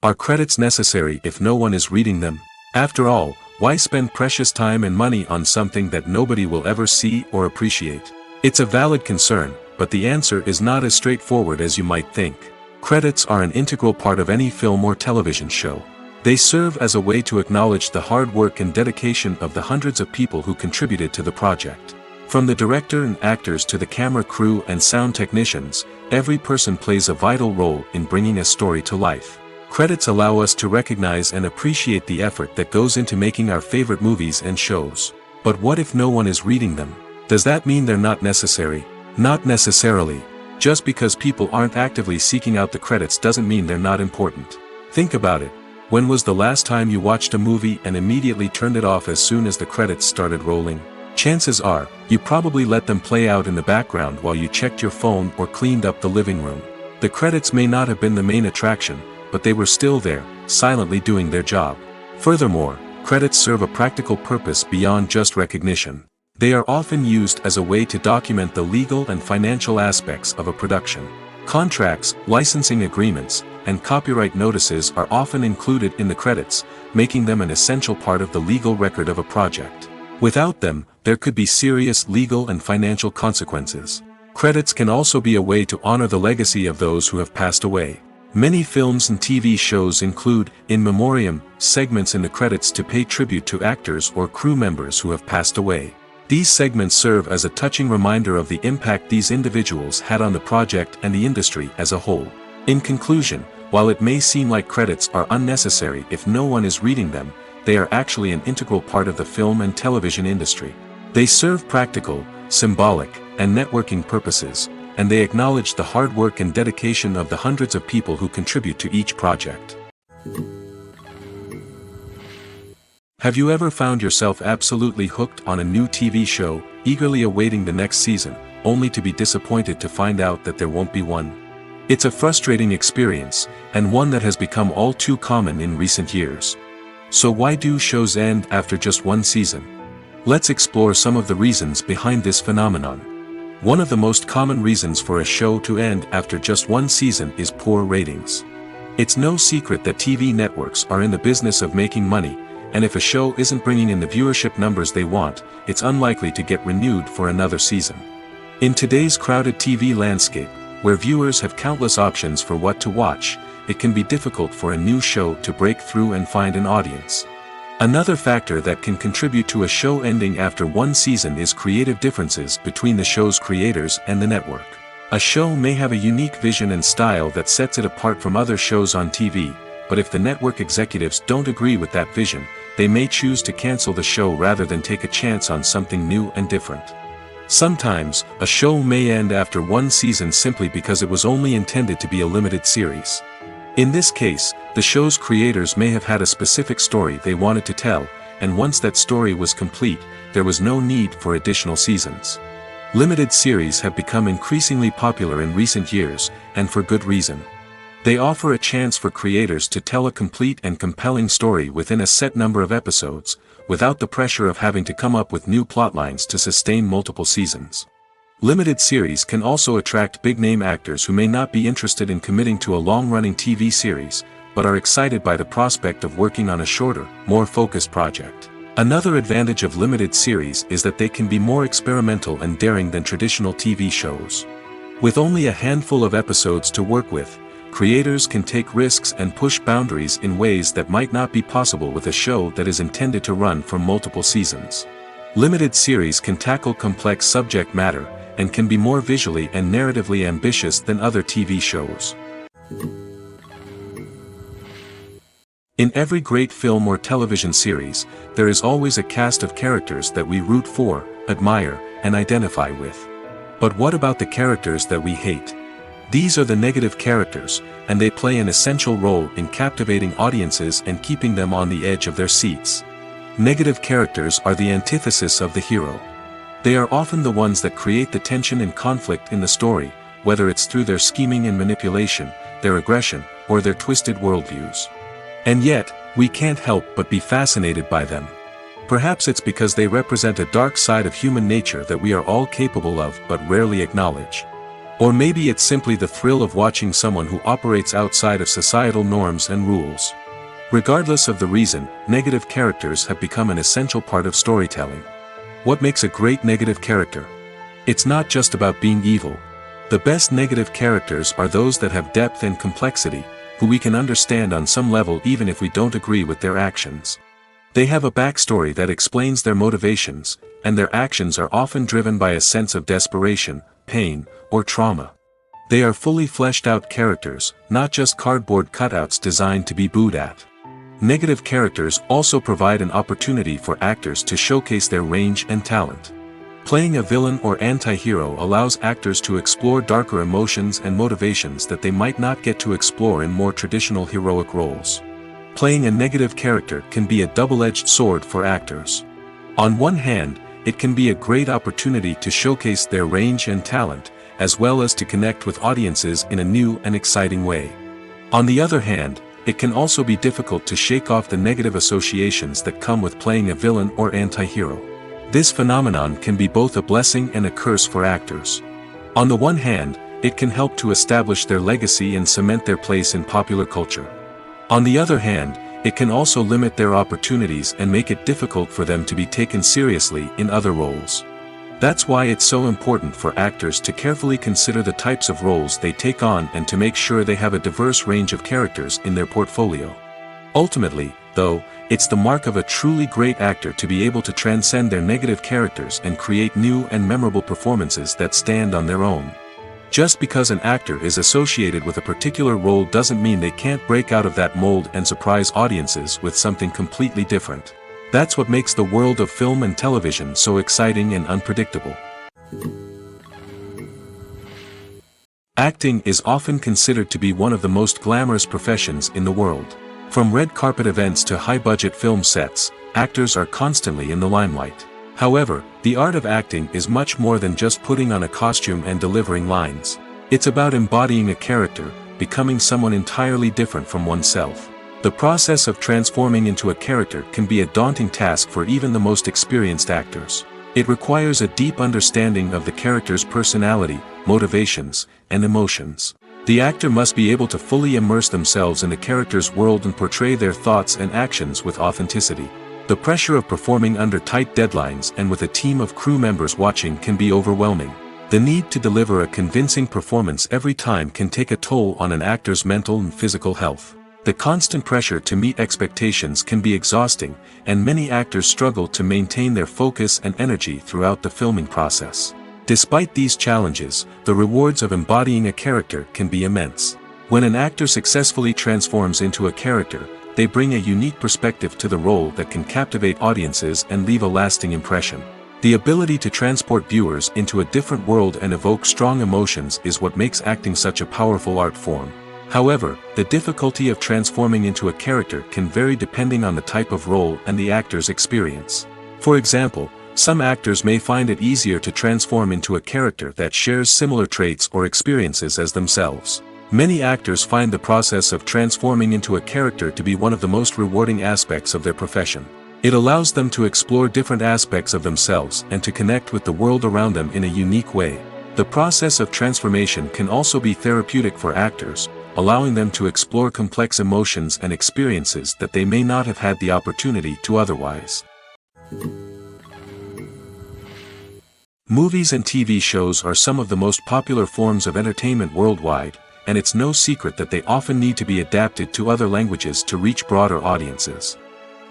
Are credits necessary if no one is reading them? After all, why spend precious time and money on something that nobody will ever see or appreciate? It's a valid concern, but the answer is not as straightforward as you might think. Credits are an integral part of any film or television show. They serve as a way to acknowledge the hard work and dedication of the hundreds of people who contributed to the project. From the director and actors to the camera crew and sound technicians, every person plays a vital role in bringing a story to life. Credits allow us to recognize and appreciate the effort that goes into making our favorite movies and shows. But what if no one is reading them? Does that mean they're not necessary? Not necessarily. Just because people aren't actively seeking out the credits doesn't mean they're not important. Think about it. When was the last time you watched a movie and immediately turned it off as soon as the credits started rolling? Chances are, you probably let them play out in the background while you checked your phone or cleaned up the living room. The credits may not have been the main attraction, but they were still there, silently doing their job. Furthermore, credits serve a practical purpose beyond just recognition. They are often used as a way to document the legal and financial aspects of a production. Contracts, licensing agreements, and copyright notices are often included in the credits, making them an essential part of the legal record of a project. Without them, there could be serious legal and financial consequences. Credits can also be a way to honor the legacy of those who have passed away. Many films and TV shows include, in memoriam, segments in the credits to pay tribute to actors or crew members who have passed away. These segments serve as a touching reminder of the impact these individuals had on the project and the industry as a whole. In conclusion, while it may seem like credits are unnecessary if no one is reading them, they are actually an integral part of the film and television industry. They serve practical, symbolic, and networking purposes, and they acknowledge the hard work and dedication of the hundreds of people who contribute to each project. Have you ever found yourself absolutely hooked on a new TV show, eagerly awaiting the next season, only to be disappointed to find out that there won't be one? It's a frustrating experience, and one that has become all too common in recent years. So why do shows end after just one season? Let's explore some of the reasons behind this phenomenon. One of the most common reasons for a show to end after just one season is poor ratings. It's no secret that TV networks are in the business of making money, and if a show isn't bringing in the viewership numbers they want, it's unlikely to get renewed for another season. In today's crowded TV landscape, where viewers have countless options for what to watch, it can be difficult for a new show to break through and find an audience. Another factor that can contribute to a show ending after one season is creative differences between the show's creators and the network. A show may have a unique vision and style that sets it apart from other shows on TV, but if the network executives don't agree with that vision, they may choose to cancel the show rather than take a chance on something new and different. Sometimes, a show may end after one season simply because it was only intended to be a limited series. In this case, the show's creators may have had a specific story they wanted to tell, and once that story was complete, there was no need for additional seasons. Limited series have become increasingly popular in recent years, and for good reason. They offer a chance for creators to tell a complete and compelling story within a set number of episodes, without the pressure of having to come up with new plotlines to sustain multiple seasons. Limited series can also attract big-name actors who may not be interested in committing to a long-running TV series, but are excited by the prospect of working on a shorter, more focused project. Another advantage of limited series is that they can be more experimental and daring than traditional TV shows. With only a handful of episodes to work with, creators can take risks and push boundaries in ways that might not be possible with a show that is intended to run for multiple seasons. Limited series can tackle complex subject matter, and can be more visually and narratively ambitious than other TV shows. In every great film or television series, there is always a cast of characters that we root for, admire, and identify with. But what about the characters that we hate? These are the negative characters, and they play an essential role in captivating audiences and keeping them on the edge of their seats. Negative characters are the antithesis of the hero. They are often the ones that create the tension and conflict in the story, whether it's through their scheming and manipulation, their aggression, or their twisted worldviews. And yet, we can't help but be fascinated by them. Perhaps it's because they represent a dark side of human nature that we are all capable of but rarely acknowledge. Or maybe it's simply the thrill of watching someone who operates outside of societal norms and rules. Regardless of the reason, negative characters have become an essential part of storytelling. What makes a great negative character? It's not just about being evil. The best negative characters are those that have depth and complexity, who we can understand on some level even if we don't agree with their actions. They have a backstory that explains their motivations, and their actions are often driven by a sense of desperation, pain, or trauma. They are fully fleshed out characters, not just cardboard cutouts designed to be booed at. Negative characters also provide an opportunity for actors to showcase their range and talent. Playing a villain or anti-hero allows actors to explore darker emotions and motivations that they might not get to explore in more traditional heroic roles. Playing a negative character can be a double-edged sword for actors. On one hand, it can be a great opportunity to showcase their range and talent, as well as to connect with audiences in a new and exciting way. On the other hand, it can also be difficult to shake off the negative associations that come with playing a villain or anti-hero. This phenomenon can be both a blessing and a curse for actors. On the one hand, it can help to establish their legacy and cement their place in popular culture. On the other hand, it can also limit their opportunities and make it difficult for them to be taken seriously in other roles. That's why it's so important for actors to carefully consider the types of roles they take on and to make sure they have a diverse range of characters in their portfolio. Ultimately, though, it's the mark of a truly great actor to be able to transcend their negative characters and create new and memorable performances that stand on their own. Just because an actor is associated with a particular role doesn't mean they can't break out of that mold and surprise audiences with something completely different. That's what makes the world of film and television so exciting and unpredictable. Acting is often considered to be one of the most glamorous professions in the world. From red carpet events to high-budget film sets, actors are constantly in the limelight. However, the art of acting is much more than just putting on a costume and delivering lines. It's about embodying a character, becoming someone entirely different from oneself. The process of transforming into a character can be a daunting task for even the most experienced actors. It requires a deep understanding of the character's personality, motivations, and emotions. The actor must be able to fully immerse themselves in the character's world and portray their thoughts and actions with authenticity. The pressure of performing under tight deadlines and with a team of crew members watching can be overwhelming. The need to deliver a convincing performance every time can take a toll on an actor's mental and physical health. The constant pressure to meet expectations can be exhausting, and many actors struggle to maintain their focus and energy throughout the filming process. Despite these challenges, the rewards of embodying a character can be immense. When an actor successfully transforms into a character, they bring a unique perspective to the role that can captivate audiences and leave a lasting impression. The ability to transport viewers into a different world and evoke strong emotions is what makes acting such a powerful art form. However, the difficulty of transforming into a character can vary depending on the type of role and the actor's experience. For example, some actors may find it easier to transform into a character that shares similar traits or experiences as themselves. Many actors find the process of transforming into a character to be one of the most rewarding aspects of their profession. It allows them to explore different aspects of themselves and to connect with the world around them in a unique way. The process of transformation can also be therapeutic for actors, allowing them to explore complex emotions and experiences that they may not have had the opportunity to otherwise. Movies and TV shows are some of the most popular forms of entertainment worldwide, and it's no secret that they often need to be adapted to other languages to reach broader audiences.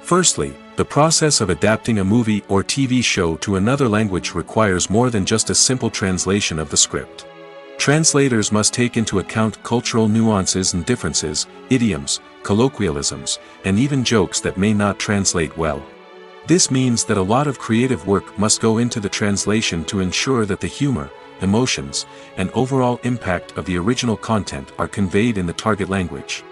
Firstly, the process of adapting a movie or TV show to another language requires more than just a simple translation of the script. Translators must take into account cultural nuances and differences, idioms, colloquialisms, and even jokes that may not translate well. This means that a lot of creative work must go into the translation to ensure that the humor, emotions, and overall impact of the original content are conveyed in the target language.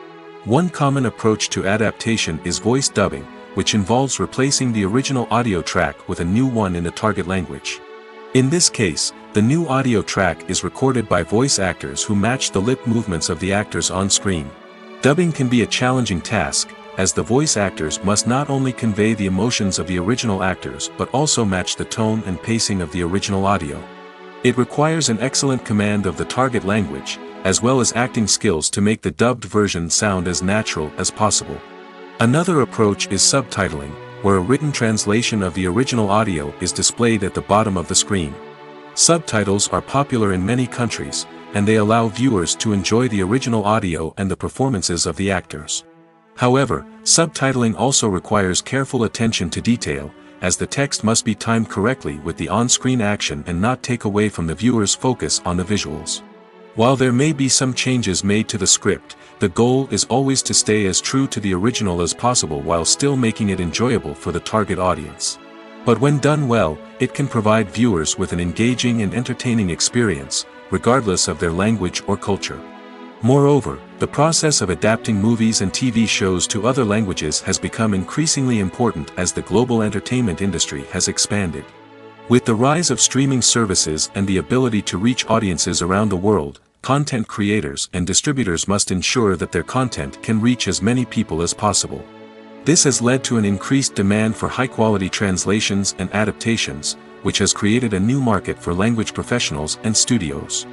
One common approach to adaptation is voice dubbing, which involves replacing the original audio track with a new one in the target language. In this case, the new audio track is recorded by voice actors who match the lip movements of the actors on screen. Dubbing can be a challenging task, as the voice actors must not only convey the emotions of the original actors but also match the tone and pacing of the original audio. It requires an excellent command of the target language, as well as acting skills to make the dubbed version sound as natural as possible. Another approach is subtitling, where a written translation of the original audio is displayed at the bottom of the screen. Subtitles are popular in many countries, and they allow viewers to enjoy the original audio and the performances of the actors. However, subtitling also requires careful attention to detail, as the text must be timed correctly with the on-screen action and not take away from the viewer's focus on the visuals. While there may be some changes made to the script, the goal is always to stay as true to the original as possible while still making it enjoyable for the target audience. But when done well, it can provide viewers with an engaging and entertaining experience, regardless of their language or culture. Moreover, the process of adapting movies and TV shows to other languages has become increasingly important as the global entertainment industry has expanded. With the rise of streaming services and the ability to reach audiences around the world, content creators and distributors must ensure that their content can reach as many people as possible. This has led to an increased demand for high-quality translations and adaptations, which has created a new market for language professionals and studios.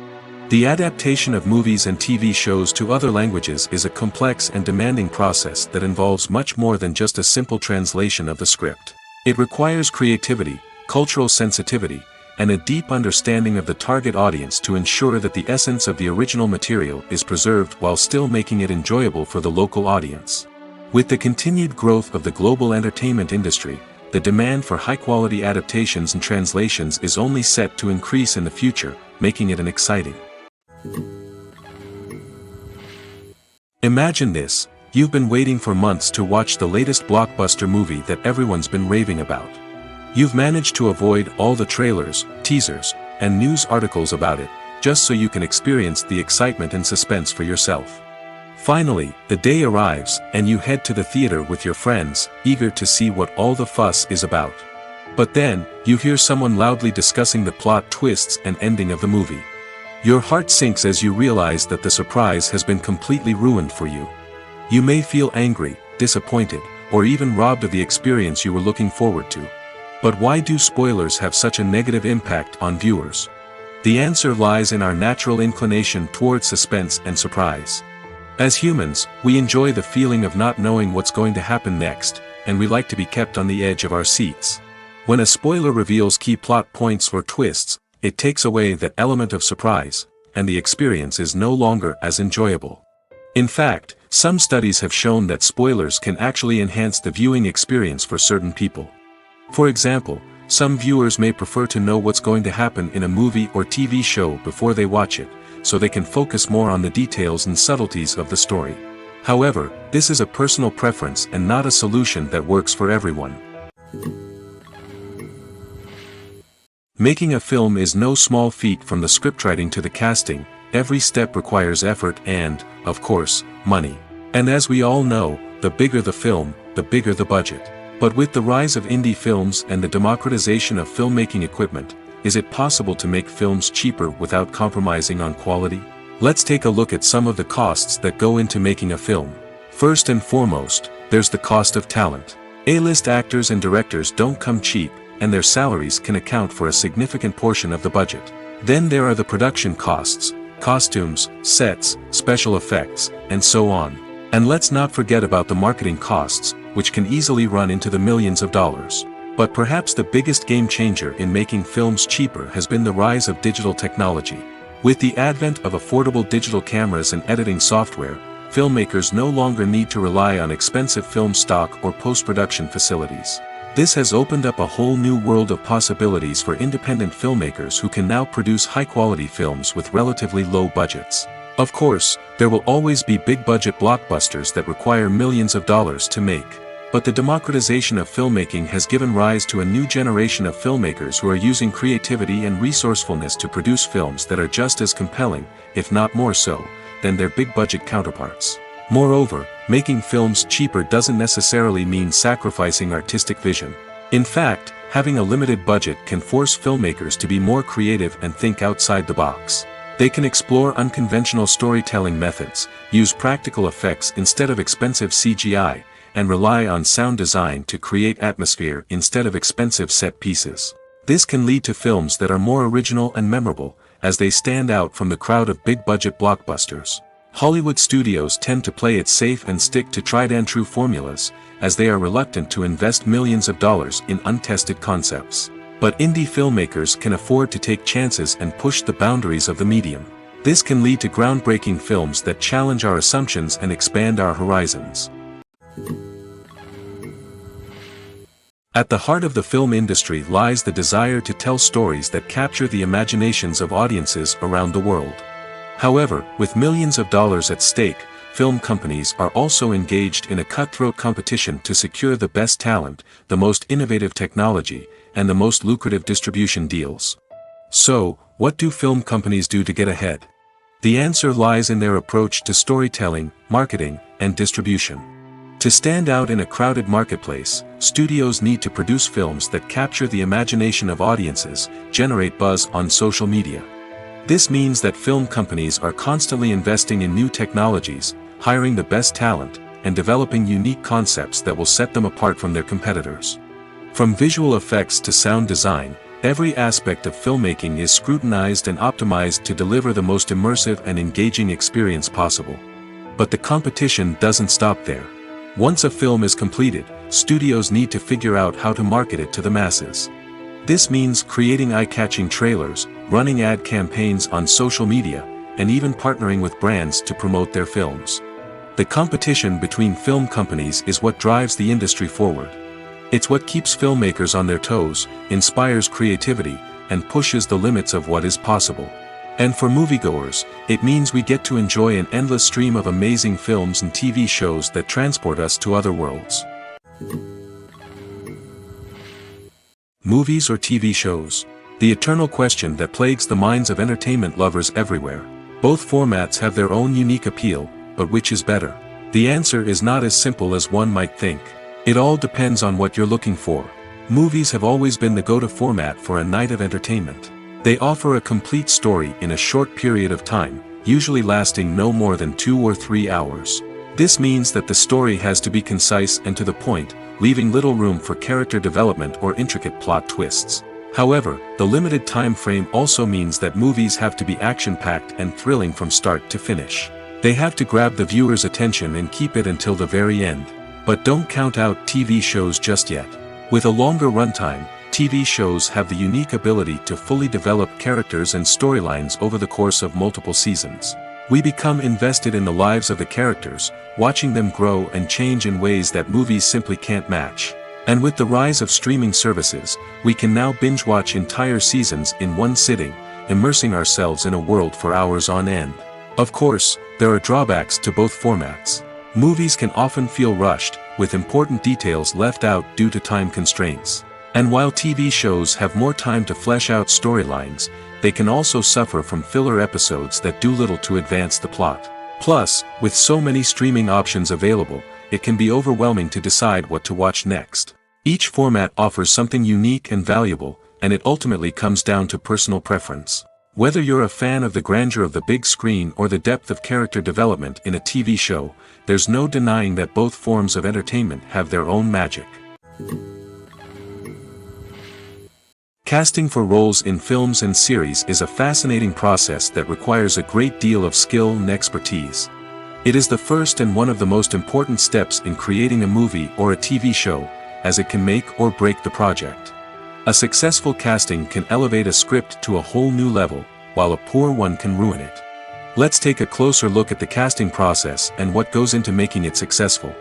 The adaptation of movies and TV shows to other languages is a complex and demanding process that involves much more than just a simple translation of the script. It requires creativity, cultural sensitivity, and a deep understanding of the target audience to ensure that the essence of the original material is preserved while still making it enjoyable for the local audience. With the continued growth of the global entertainment industry, the demand for high-quality adaptations and translations is only set to increase in the future, making it an exciting. Imagine this: you've been waiting for months to watch the latest blockbuster movie that everyone's been raving about. You've managed to avoid all the trailers, teasers, and news articles about it, just so you can experience the excitement and suspense for yourself. Finally, the day arrives, and you head to the theater with your friends, eager to see what all the fuss is about. But then, you hear someone loudly discussing the plot twists and ending of the movie. Your heart sinks as you realize that the surprise has been completely ruined for you. You may feel angry, disappointed, or even robbed of the experience you were looking forward to. But why do spoilers have such a negative impact on viewers? The answer lies in our natural inclination towards suspense and surprise. As humans, we enjoy the feeling of not knowing what's going to happen next, and we like to be kept on the edge of our seats. When a spoiler reveals key plot points or twists, it takes away that element of surprise, and the experience is no longer as enjoyable. In fact, some studies have shown that spoilers can actually enhance the viewing experience for certain people. For example, some viewers may prefer to know what's going to happen in a movie or TV show before they watch it, so they can focus more on the details and subtleties of the story. However, this is a personal preference and not a solution that works for everyone. Making a film is no small feat. From the scriptwriting to the casting, every step requires effort and, of course, money. And as we all know, the bigger the film, the bigger the budget. But with the rise of indie films and the democratization of filmmaking equipment, is it possible to make films cheaper without compromising on quality? Let's take a look at some of the costs that go into making a film. First and foremost, there's the cost of talent. A-list actors and directors don't come cheap, and their salaries can account for a significant portion of the budget. Then there are the production costs, costumes, sets, special effects, and so on. And let's not forget about the marketing costs, which can easily run into the millions of dollars. But perhaps the biggest game changer in making films cheaper has been the rise of digital technology. With the advent of affordable digital cameras and editing software, filmmakers no longer need to rely on expensive film stock or post-production facilities. This has opened up a whole new world of possibilities for independent filmmakers who can now produce high-quality films with relatively low budgets. Of course, there will always be big-budget blockbusters that require millions of dollars to make. But the democratization of filmmaking has given rise to a new generation of filmmakers who are using creativity and resourcefulness to produce films that are just as compelling, if not more so, than their big-budget counterparts. Moreover, making films cheaper doesn't necessarily mean sacrificing artistic vision. In fact, having a limited budget can force filmmakers to be more creative and think outside the box. They can explore unconventional storytelling methods, use practical effects instead of expensive CGI, and rely on sound design to create atmosphere instead of expensive set pieces. This can lead to films that are more original and memorable, as they stand out from the crowd of big-budget blockbusters. Hollywood studios tend to play it safe and stick to tried-and-true formulas, as they are reluctant to invest millions of dollars in untested concepts. But indie filmmakers can afford to take chances and push the boundaries of the medium. This can lead to groundbreaking films that challenge our assumptions and expand our horizons. At the heart of the film industry lies the desire to tell stories that capture the imaginations of audiences around the world. However, with millions of dollars at stake, film companies are also engaged in a cutthroat competition to secure the best talent, the most innovative technology, and the most lucrative distribution deals. So, what do film companies do to get ahead? The answer lies in their approach to storytelling, marketing, and distribution. To stand out in a crowded marketplace, studios need to produce films that capture the imagination of audiences, generate buzz on social media. This means that film companies are constantly investing in new technologies, hiring the best talent, and developing unique concepts that will set them apart from their competitors. From visual effects to sound design, every aspect of filmmaking is scrutinized and optimized to deliver the most immersive and engaging experience possible. But the competition doesn't stop there. Once a film is completed, studios need to figure out how to market it to the masses. This means creating eye-catching trailers, running ad campaigns on social media, and even partnering with brands to promote their films. The competition between film companies is what drives the industry forward. It's what keeps filmmakers on their toes, inspires creativity, and pushes the limits of what is possible. And for moviegoers, it means we get to enjoy an endless stream of amazing films and TV shows that transport us to other worlds. Movies or TV shows? The eternal question that plagues the minds of entertainment lovers everywhere. Both formats have their own unique appeal, but which is better? The answer is not as simple as one might think. It all depends on what you're looking for. Movies have always been the go-to format for a night of entertainment. They offer a complete story in a short period of time, usually lasting no more than 2 or 3 hours. This means that the story has to be concise and to the point, leaving little room for character development or intricate plot twists. However, the limited time frame also means that movies have to be action-packed and thrilling from start to finish. They have to grab the viewer's attention and keep it until the very end. But don't count out TV shows just yet. With a longer runtime, TV shows have the unique ability to fully develop characters and storylines over the course of multiple seasons. We become invested in the lives of the characters, watching them grow and change in ways that movies simply can't match. And with the rise of streaming services, we can now binge-watch entire seasons in one sitting, immersing ourselves in a world for hours on end. Of course, there are drawbacks to both formats. Movies can often feel rushed, with important details left out due to time constraints. And while TV shows have more time to flesh out storylines, they can also suffer from filler episodes that do little to advance the plot. Plus, with so many streaming options available, it can be overwhelming to decide what to watch next. Each format offers something unique and valuable, and it ultimately comes down to personal preference. Whether you're a fan of the grandeur of the big screen or the depth of character development in a TV show, there's no denying that both forms of entertainment have their own magic. Casting for roles in films and series is a fascinating process that requires a great deal of skill and expertise. It is the first and one of the most important steps in creating a movie or a TV show, as it can make or break the project. A successful casting can elevate a script to a whole new level, while a poor one can ruin it. Let's take a closer look at the casting process and what goes into making it successful.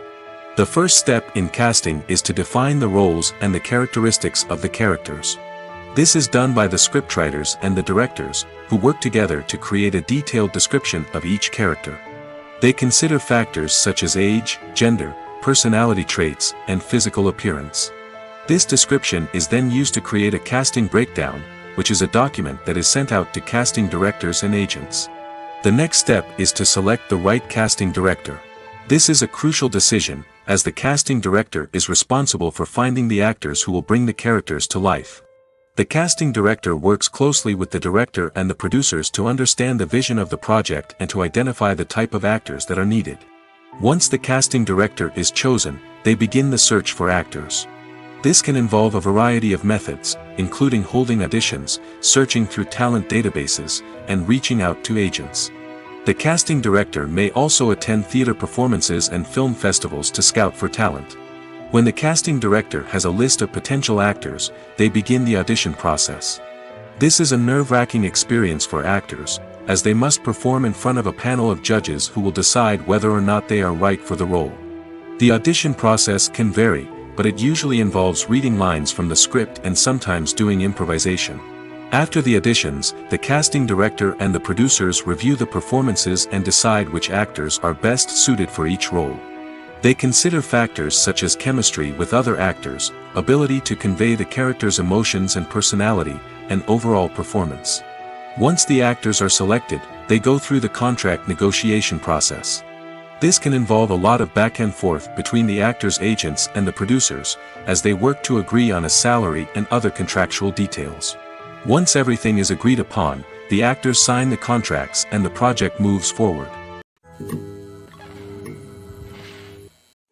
The first step in casting is to define the roles and the characteristics of the characters. This is done by the scriptwriters and the directors, who work together to create a detailed description of each character. They consider factors such as age, gender, personality traits, and physical appearance. This description is then used to create a casting breakdown, which is a document that is sent out to casting directors and agents. The next step is to select the right casting director. This is a crucial decision, as the casting director is responsible for finding the actors who will bring the characters to life. The casting director works closely with the director and the producers to understand the vision of the project and to identify the type of actors that are needed. Once the casting director is chosen, they begin the search for actors. This can involve a variety of methods, including holding auditions, searching through talent databases, and reaching out to agents. The casting director may also attend theater performances and film festivals to scout for talent. When the casting director has a list of potential actors, they begin the audition process. This is a nerve-wracking experience for actors, as they must perform in front of a panel of judges who will decide whether or not they are right for the role. The audition process can vary, but it usually involves reading lines from the script and sometimes doing improvisation. After the auditions, the casting director and the producers review the performances and decide which actors are best suited for each role. They consider factors such as chemistry with other actors, ability to convey the character's emotions and personality, and overall performance. Once the actors are selected, they go through the contract negotiation process. This can involve a lot of back and forth between the actors' agents and the producers, as they work to agree on a salary and other contractual details. Once everything is agreed upon, the actors sign the contracts and the project moves forward.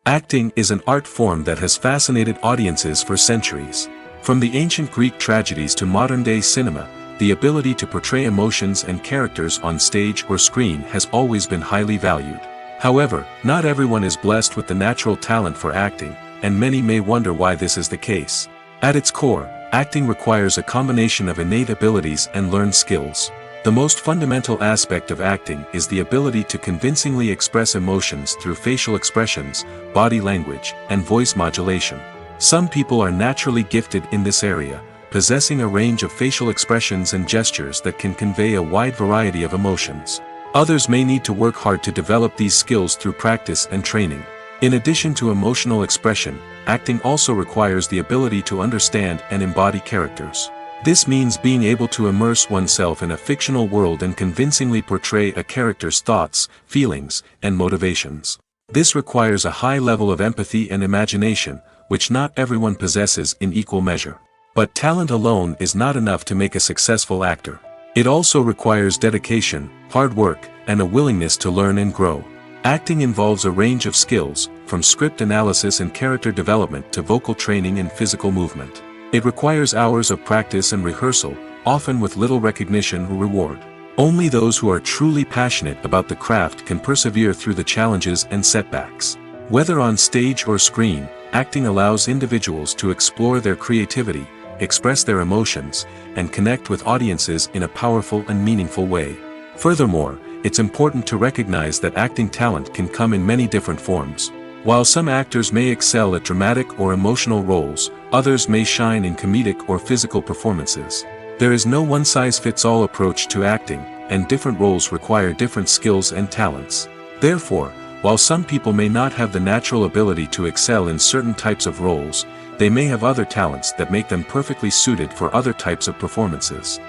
Acting is an art form that has fascinated audiences for centuries. From the ancient Greek tragedies to modern-day cinema, the ability to portray emotions and characters on stage or screen has always been highly valued. However, not everyone is blessed with the natural talent for acting, and many may wonder why this is the case. At its core, acting requires a combination of innate abilities and learned skills. The most fundamental aspect of acting is the ability to convincingly express emotions through facial expressions, body language, and voice modulation. Some people are naturally gifted in this area, possessing a range of facial expressions and gestures that can convey a wide variety of emotions. Others may need to work hard to develop these skills through practice and training. In addition to emotional expression, acting also requires the ability to understand and embody characters. This means being able to immerse oneself in a fictional world and convincingly portray a character's thoughts, feelings, and motivations. This requires a high level of empathy and imagination, which not everyone possesses in equal measure. But talent alone is not enough to make a successful actor. It also requires dedication, hard work, and a willingness to learn and grow. Acting involves a range of skills, from script analysis and character development to vocal training and physical movement. It requires hours of practice and rehearsal, often with little recognition or reward. Only those who are truly passionate about the craft can persevere through the challenges and setbacks. Whether on stage or screen, acting allows individuals to explore their creativity, express their emotions, and connect with audiences in a powerful and meaningful way. Furthermore, it's important to recognize that acting talent can come in many different forms. While some actors may excel at dramatic or emotional roles, others may shine in comedic or physical performances. There is no one-size-fits-all approach to acting, and different roles require different skills and talents. Therefore, while some people may not have the natural ability to excel in certain types of roles, they may have other talents that make them perfectly suited for other types of performances.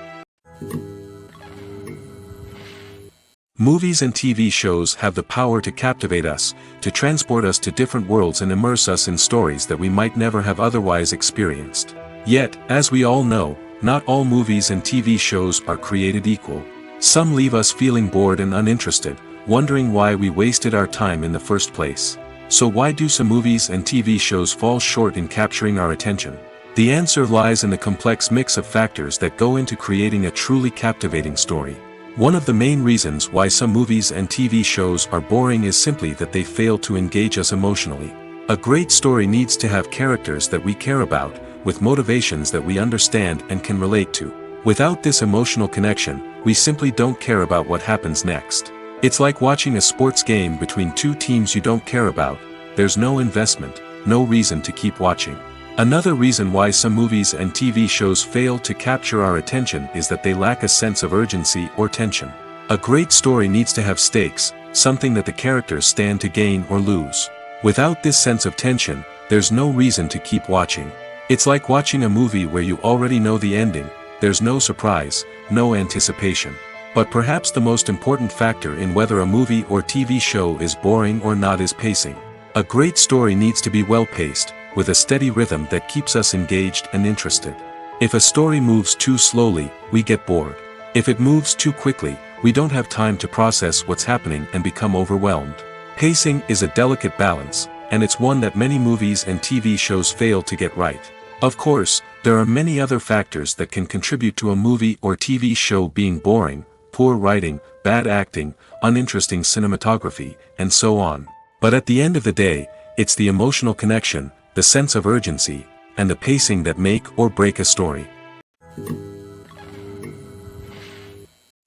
Movies and TV shows have the power to captivate us, to transport us to different worlds and immerse us in stories that we might never have otherwise experienced. Yet, as we all know, not all movies and TV shows are created equal. Some leave us feeling bored and uninterested, wondering why we wasted our time in the first place. So why do some movies and TV shows fall short in capturing our attention? The answer lies in the complex mix of factors that go into creating a truly captivating story. One of the main reasons why some movies and TV shows are boring is simply that they fail to engage us emotionally. A great story needs to have characters that we care about, with motivations that we understand and can relate to. Without this emotional connection, we simply don't care about what happens next. It's like watching a sports game between two teams you don't care about. There's no investment, no reason to keep watching. Another reason why some movies and TV shows fail to capture our attention is that they lack a sense of urgency or tension. A great story needs to have stakes, something that the characters stand to gain or lose. Without this sense of tension, there's no reason to keep watching. It's like watching a movie where you already know the ending. There's no surprise, no anticipation. But perhaps the most important factor in whether a movie or TV show is boring or not is pacing. A great story needs to be well-paced, with a steady rhythm that keeps us engaged and interested. If a story moves too slowly, we get bored. If it moves too quickly, we don't have time to process what's happening and become overwhelmed. Pacing is a delicate balance, and it's one that many movies and TV shows fail to get right. Of course, there are many other factors that can contribute to a movie or TV show being boring: poor writing, bad acting, uninteresting cinematography, and so on. But at the end of the day, it's the emotional connection, the sense of urgency, and the pacing that make or break a story.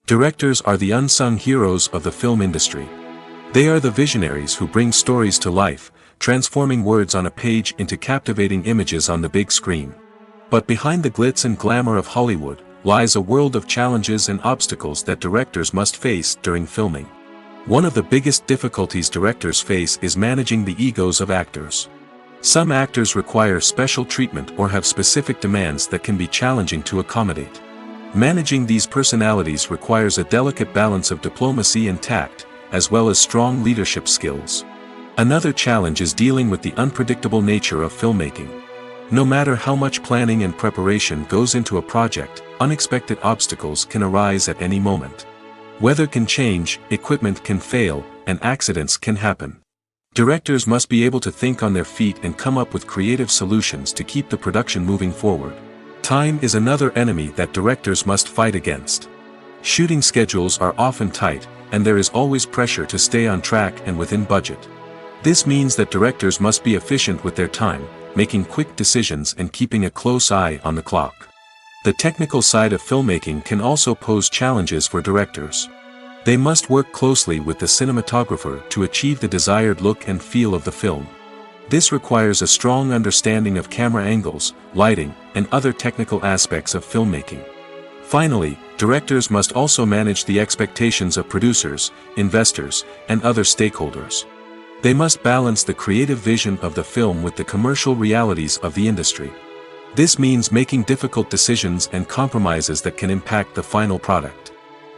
Directors are the unsung heroes of the film industry. They are the visionaries who bring stories to life, transforming words on a page into captivating images on the big screen. But behind the glitz and glamour of Hollywood, lies a world of challenges and obstacles that directors must face during filming. One of the biggest difficulties directors face is managing the egos of actors. Some actors require special treatment or have specific demands that can be challenging to accommodate. Managing these personalities requires a delicate balance of diplomacy and tact, as well as strong leadership skills. Another challenge is dealing with the unpredictable nature of filmmaking. No matter how much planning and preparation goes into a project, unexpected obstacles can arise at any moment. Weather can change, equipment can fail, and accidents can happen. Directors must be able to think on their feet and come up with creative solutions to keep the production moving forward. Time is another enemy that directors must fight against. Shooting schedules are often tight, and there is always pressure to stay on track and within budget. This means that directors must be efficient with their time, making quick decisions and keeping a close eye on the clock. The technical side of filmmaking can also pose challenges for directors. They must work closely with the cinematographer to achieve the desired look and feel of the film. This requires a strong understanding of camera angles, lighting, and other technical aspects of filmmaking. Finally, directors must also manage the expectations of producers, investors, and other stakeholders. They must balance the creative vision of the film with the commercial realities of the industry. This means making difficult decisions and compromises that can impact the final product.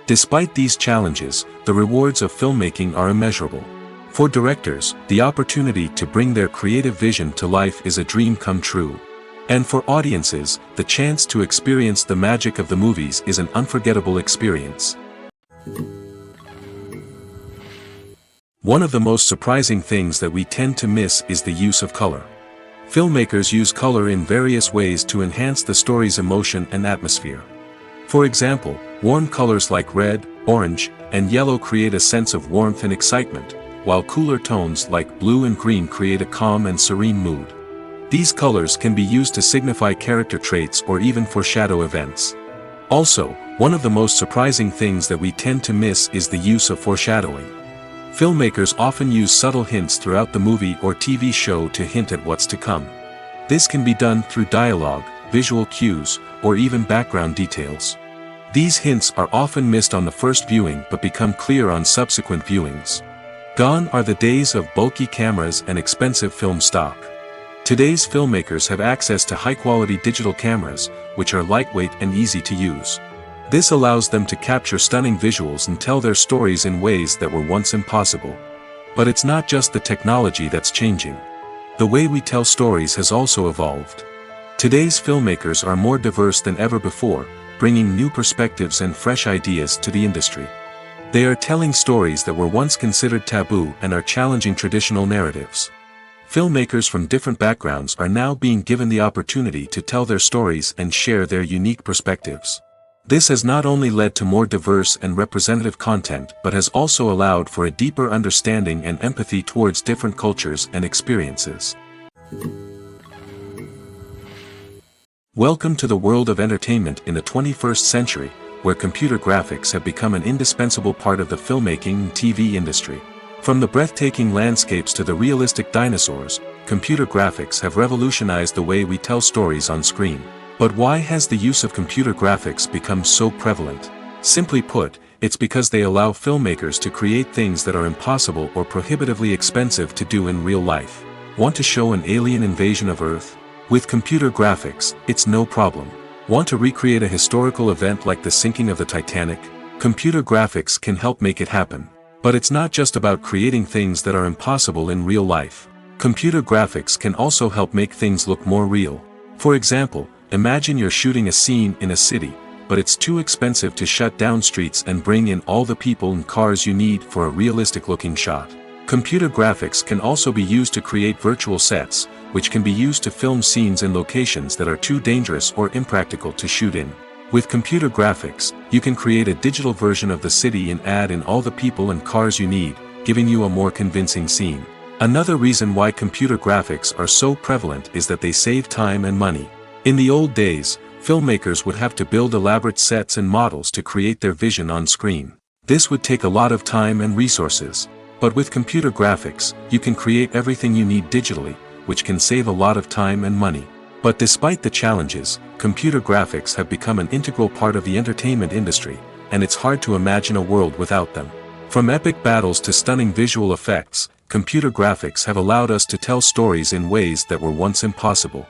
Despite these challenges, the rewards of filmmaking are immeasurable. For directors, the opportunity to bring their creative vision to life is a dream come true. And for audiences, the chance to experience the magic of the movies is an unforgettable experience. One of the most surprising things that we tend to miss is the use of color. Filmmakers use color in various ways to enhance the story's emotion and atmosphere. For example, warm colors like red, orange, and yellow create a sense of warmth and excitement, while cooler tones like blue and green create a calm and serene mood. These colors can be used to signify character traits or even foreshadow events. Also, one of the most surprising things that we tend to miss is the use of foreshadowing. Filmmakers often use subtle hints throughout the movie or TV show to hint at what's to come. This can be done through dialogue, visual cues, or even background details. These hints are often missed on the first viewing but become clear on subsequent viewings. Gone are the days of bulky cameras and expensive film stock. Today's filmmakers have access to high-quality digital cameras, which are lightweight and easy to use. This allows them to capture stunning visuals and tell their stories in ways that were once impossible. But it's not just the technology that's changing. The way we tell stories has also evolved. Today's filmmakers are more diverse than ever before, bringing new perspectives and fresh ideas to the industry. They are telling stories that were once considered taboo and are challenging traditional narratives. Filmmakers from different backgrounds are now being given the opportunity to tell their stories and share their unique perspectives. This has not only led to more diverse and representative content but has also allowed for a deeper understanding and empathy towards different cultures and experiences. Welcome to the world of entertainment in the 21st century, where computer graphics have become an indispensable part of the filmmaking and TV industry. From the breathtaking landscapes to the realistic dinosaurs, computer graphics have revolutionized the way we tell stories on screen. But why has the use of computer graphics become so prevalent? Simply put, it's because they allow filmmakers to create things that are impossible or prohibitively expensive to do in real life. Want to show an alien invasion of Earth? With computer graphics, it's no problem. Want to recreate a historical event like the sinking of the Titanic? Computer graphics can help make it happen. But it's not just about creating things that are impossible in real life. Computer graphics can also help make things look more real. For example, imagine you're shooting a scene in a city, but it's too expensive to shut down streets and bring in all the people and cars you need for a realistic-looking shot. Computer graphics can also be used to create virtual sets, which can be used to film scenes in locations that are too dangerous or impractical to shoot in. With computer graphics, you can create a digital version of the city and add in all the people and cars you need, giving you a more convincing scene. Another reason why computer graphics are so prevalent is that they save time and money. In the old days, filmmakers would have to build elaborate sets and models to create their vision on screen. This would take a lot of time and resources. But with computer graphics, you can create everything you need digitally, which can save a lot of time and money. But despite the challenges, computer graphics have become an integral part of the entertainment industry, and it's hard to imagine a world without them. From epic battles to stunning visual effects, computer graphics have allowed us to tell stories in ways that were once impossible.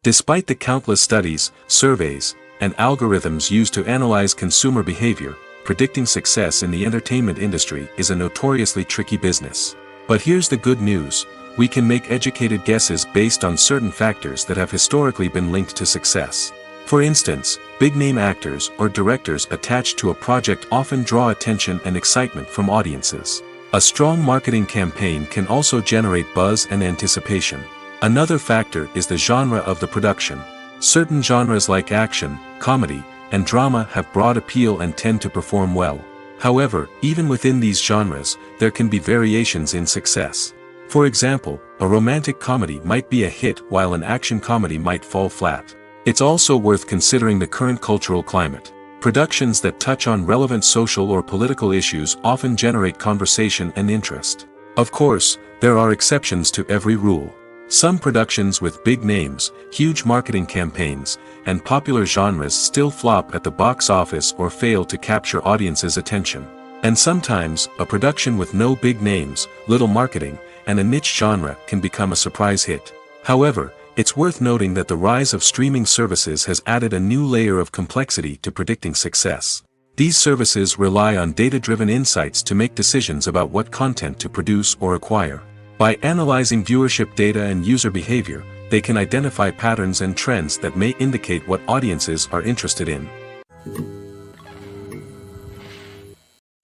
Despite the countless studies, surveys, and algorithms used to analyze consumer behavior, predicting success in the entertainment industry is a notoriously tricky business. But here's the good news: we can make educated guesses based on certain factors that have historically been linked to success. For instance, big-name actors or directors attached to a project often draw attention and excitement from audiences. A strong marketing campaign can also generate buzz and anticipation. Another factor is the genre of the production. Certain genres like action, comedy, and drama have broad appeal and tend to perform well. However, even within these genres, there can be variations in success. For example, a romantic comedy might be a hit while an action comedy might fall flat. It's also worth considering the current cultural climate. Productions that touch on relevant social or political issues often generate conversation and interest. Of course, there are exceptions to every rule. Some productions with big names, huge marketing campaigns, and popular genres still flop at the box office or fail to capture audiences' attention. And sometimes, a production with no big names, little marketing, and a niche genre can become a surprise hit. However, it's worth noting that the rise of streaming services has added a new layer of complexity to predicting success. These services rely on data-driven insights to make decisions about what content to produce or acquire. By analyzing viewership data and user behavior, they can identify patterns and trends that may indicate what audiences are interested in.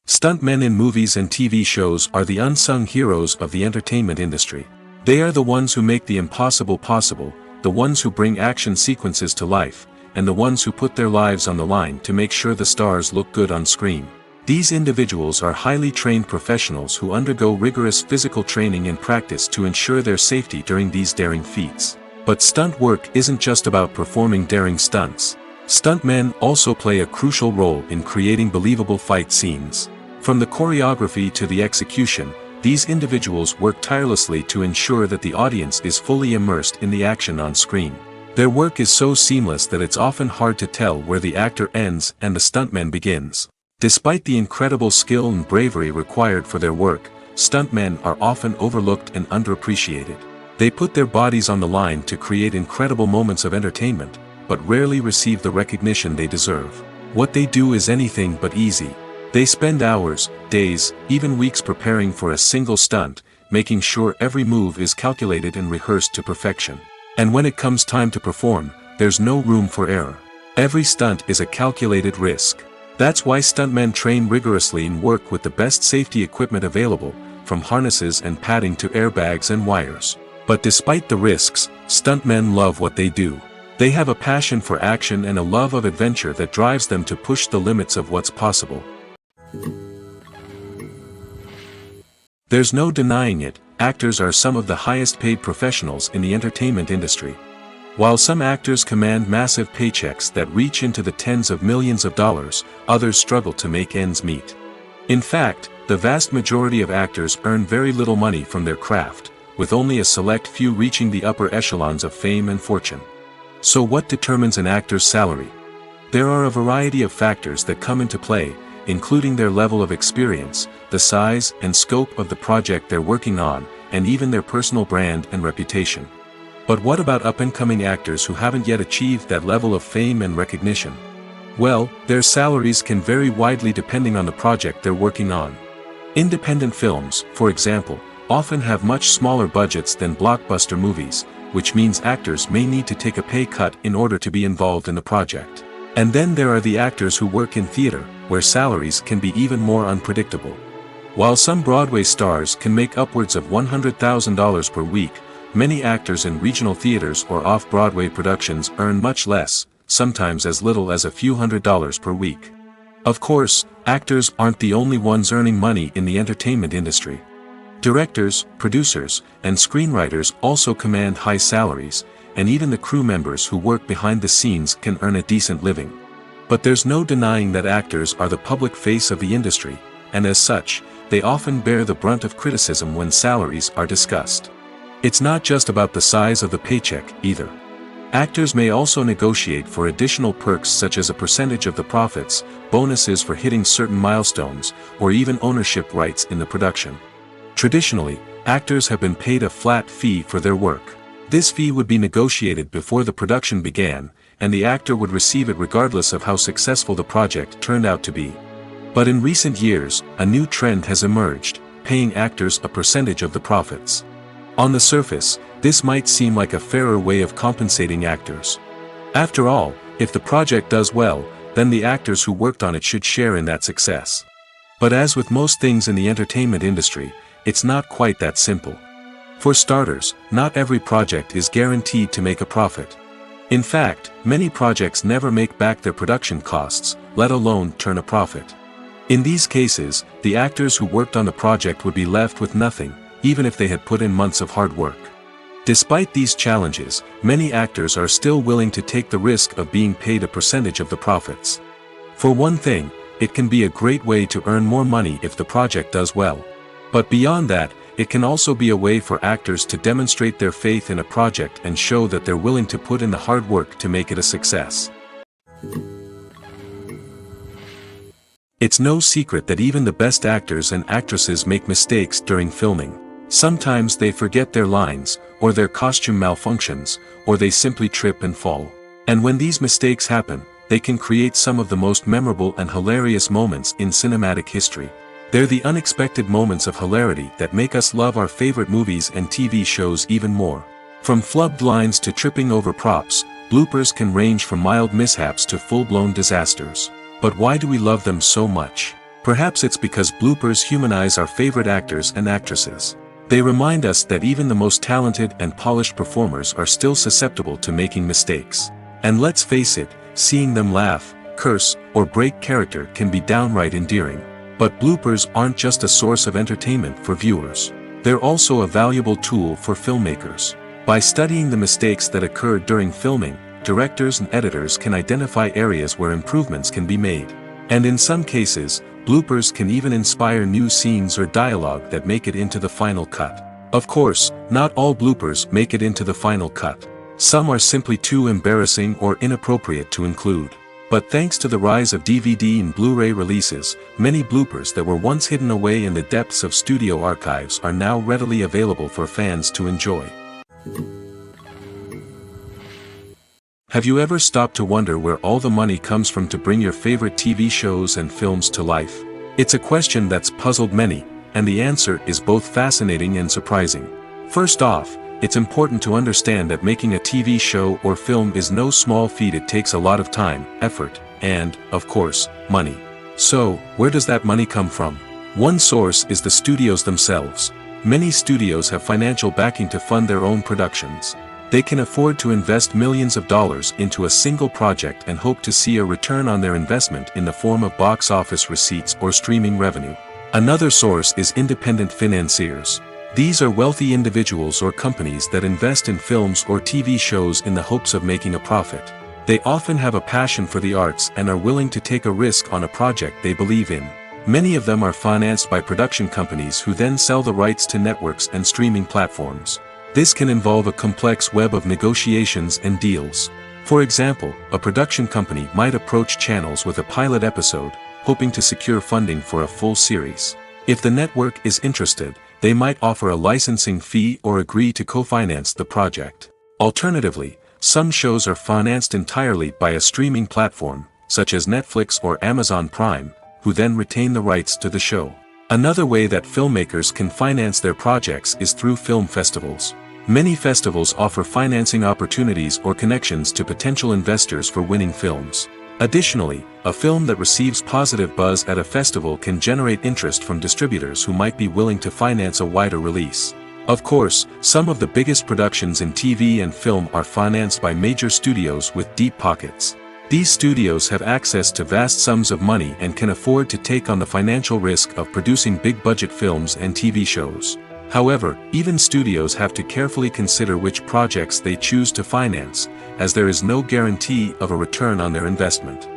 Stuntmen in movies and TV shows are the unsung heroes of the entertainment industry. They are the ones who make the impossible possible, the ones who bring action sequences to life, and the ones who put their lives on the line to make sure the stars look good on screen. These individuals are highly trained professionals who undergo rigorous physical training and practice to ensure their safety during these daring feats. But stunt work isn't just about performing daring stunts. Stuntmen also play a crucial role in creating believable fight scenes. From the choreography to the execution, these individuals work tirelessly to ensure that the audience is fully immersed in the action on screen. Their work is so seamless that it's often hard to tell where the actor ends and the stuntman begins. Despite the incredible skill and bravery required for their work, stuntmen are often overlooked and underappreciated. They put their bodies on the line to create incredible moments of entertainment, but rarely receive the recognition they deserve. What they do is anything but easy. They spend hours, days, even weeks preparing for a single stunt, making sure every move is calculated and rehearsed to perfection. And when it comes time to perform, there's no room for error. Every stunt is a calculated risk. That's why stuntmen train rigorously and work with the best safety equipment available, from harnesses and padding to airbags and wires. But despite the risks, stuntmen love what they do. They have a passion for action and a love of adventure that drives them to push the limits of what's possible. There's no denying it, actors are some of the highest paid professionals in the entertainment industry. While some actors command massive paychecks that reach into the tens of millions of dollars, others struggle to make ends meet. In fact, the vast majority of actors earn very little money from their craft, with only a select few reaching the upper echelons of fame and fortune. So what determines an actor's salary? There are a variety of factors that come into play, including their level of experience, the size and scope of the project they're working on, and even their personal brand and reputation. But what about up-and-coming actors who haven't yet achieved that level of fame and recognition? Well, their salaries can vary widely depending on the project they're working on. Independent films, for example, often have much smaller budgets than blockbuster movies, which means actors may need to take a pay cut in order to be involved in the project. And then there are the actors who work in theater, where salaries can be even more unpredictable. While some Broadway stars can make upwards of $100,000 per week, many actors in regional theaters or off-Broadway productions earn much less, sometimes as little as a few $100s per week. Of course, actors aren't the only ones earning money in the entertainment industry. Directors, producers, and screenwriters also command high salaries, and even the crew members who work behind the scenes can earn a decent living. But there's no denying that actors are the public face of the industry, and as such, they often bear the brunt of criticism when salaries are discussed. It's not just about the size of the paycheck, either. Actors may also negotiate for additional perks such as a percentage of the profits, bonuses for hitting certain milestones, or even ownership rights in the production. Traditionally, actors have been paid a flat fee for their work. This fee would be negotiated before the production began, and the actor would receive it regardless of how successful the project turned out to be. But in recent years, a new trend has emerged, paying actors a percentage of the profits. On the surface, this might seem like a fairer way of compensating actors. After all, if the project does well, then the actors who worked on it should share in that success. But as with most things in the entertainment industry, it's not quite that simple. For starters, not every project is guaranteed to make a profit. In fact, many projects never make back their production costs, let alone turn a profit. In these cases, the actors who worked on the project would be left with nothing, even if they had put in months of hard work. Despite these challenges, many actors are still willing to take the risk of being paid a percentage of the profits. For one thing, it can be a great way to earn more money if the project does well. But beyond that, it can also be a way for actors to demonstrate their faith in a project and show that they're willing to put in the hard work to make it a success. It's no secret that even the best actors and actresses make mistakes during filming. Sometimes they forget their lines, or their costume malfunctions, or they simply trip and fall. And when these mistakes happen, they can create some of the most memorable and hilarious moments in cinematic history. They're the unexpected moments of hilarity that make us love our favorite movies and TV shows even more. From flubbed lines to tripping over props, bloopers can range from mild mishaps to full-blown disasters. But why do we love them so much? Perhaps it's because bloopers humanize our favorite actors and actresses. They remind us that even the most talented and polished performers are still susceptible to making mistakes. And let's face it, seeing them laugh, curse, or break character can be downright endearing. But bloopers aren't just a source of entertainment for viewers. They're also a valuable tool for filmmakers. By studying the mistakes that occurred during filming, directors and editors can identify areas where improvements can be made. And in some cases, bloopers can even inspire new scenes or dialogue that make it into the final cut. Of course, not all bloopers make it into the final cut. Some are simply too embarrassing or inappropriate to include. But thanks to the rise of DVD and Blu-ray releases, many bloopers that were once hidden away in the depths of studio archives are now readily available for fans to enjoy. Have you ever stopped to wonder where all the money comes from to bring your favorite TV shows and films to life? It's a question that's puzzled many, and the answer is both fascinating and surprising. First off, it's important to understand that making a TV show or film is no small feat. It takes a lot of time, effort, and, of course, money. So, where does that money come from? One source is the studios themselves. Many studios have financial backing to fund their own productions. They can afford to invest millions of dollars into a single project and hope to see a return on their investment in the form of box office receipts or streaming revenue. Another source is independent financiers. These are wealthy individuals or companies that invest in films or TV shows in the hopes of making a profit. They often have a passion for the arts and are willing to take a risk on a project they believe in. Many of them are financed by production companies who then sell the rights to networks and streaming platforms. This can involve a complex web of negotiations and deals. For example, a production company might approach channels with a pilot episode, hoping to secure funding for a full series. If the network is interested, they might offer a licensing fee or agree to co-finance the project. Alternatively, some shows are financed entirely by a streaming platform, such as Netflix or Amazon Prime, who then retain the rights to the show. Another way that filmmakers can finance their projects is through film festivals. Many festivals offer financing opportunities or connections to potential investors for winning films. Additionally, a film that receives positive buzz at a festival can generate interest from distributors who might be willing to finance a wider release. Of course, some of the biggest productions in TV and film are financed by major studios with deep pockets. These studios have access to vast sums of money and can afford to take on the financial risk of producing big-budget films and TV shows. However, even studios have to carefully consider which projects they choose to finance, as there is no guarantee of a return on their investment.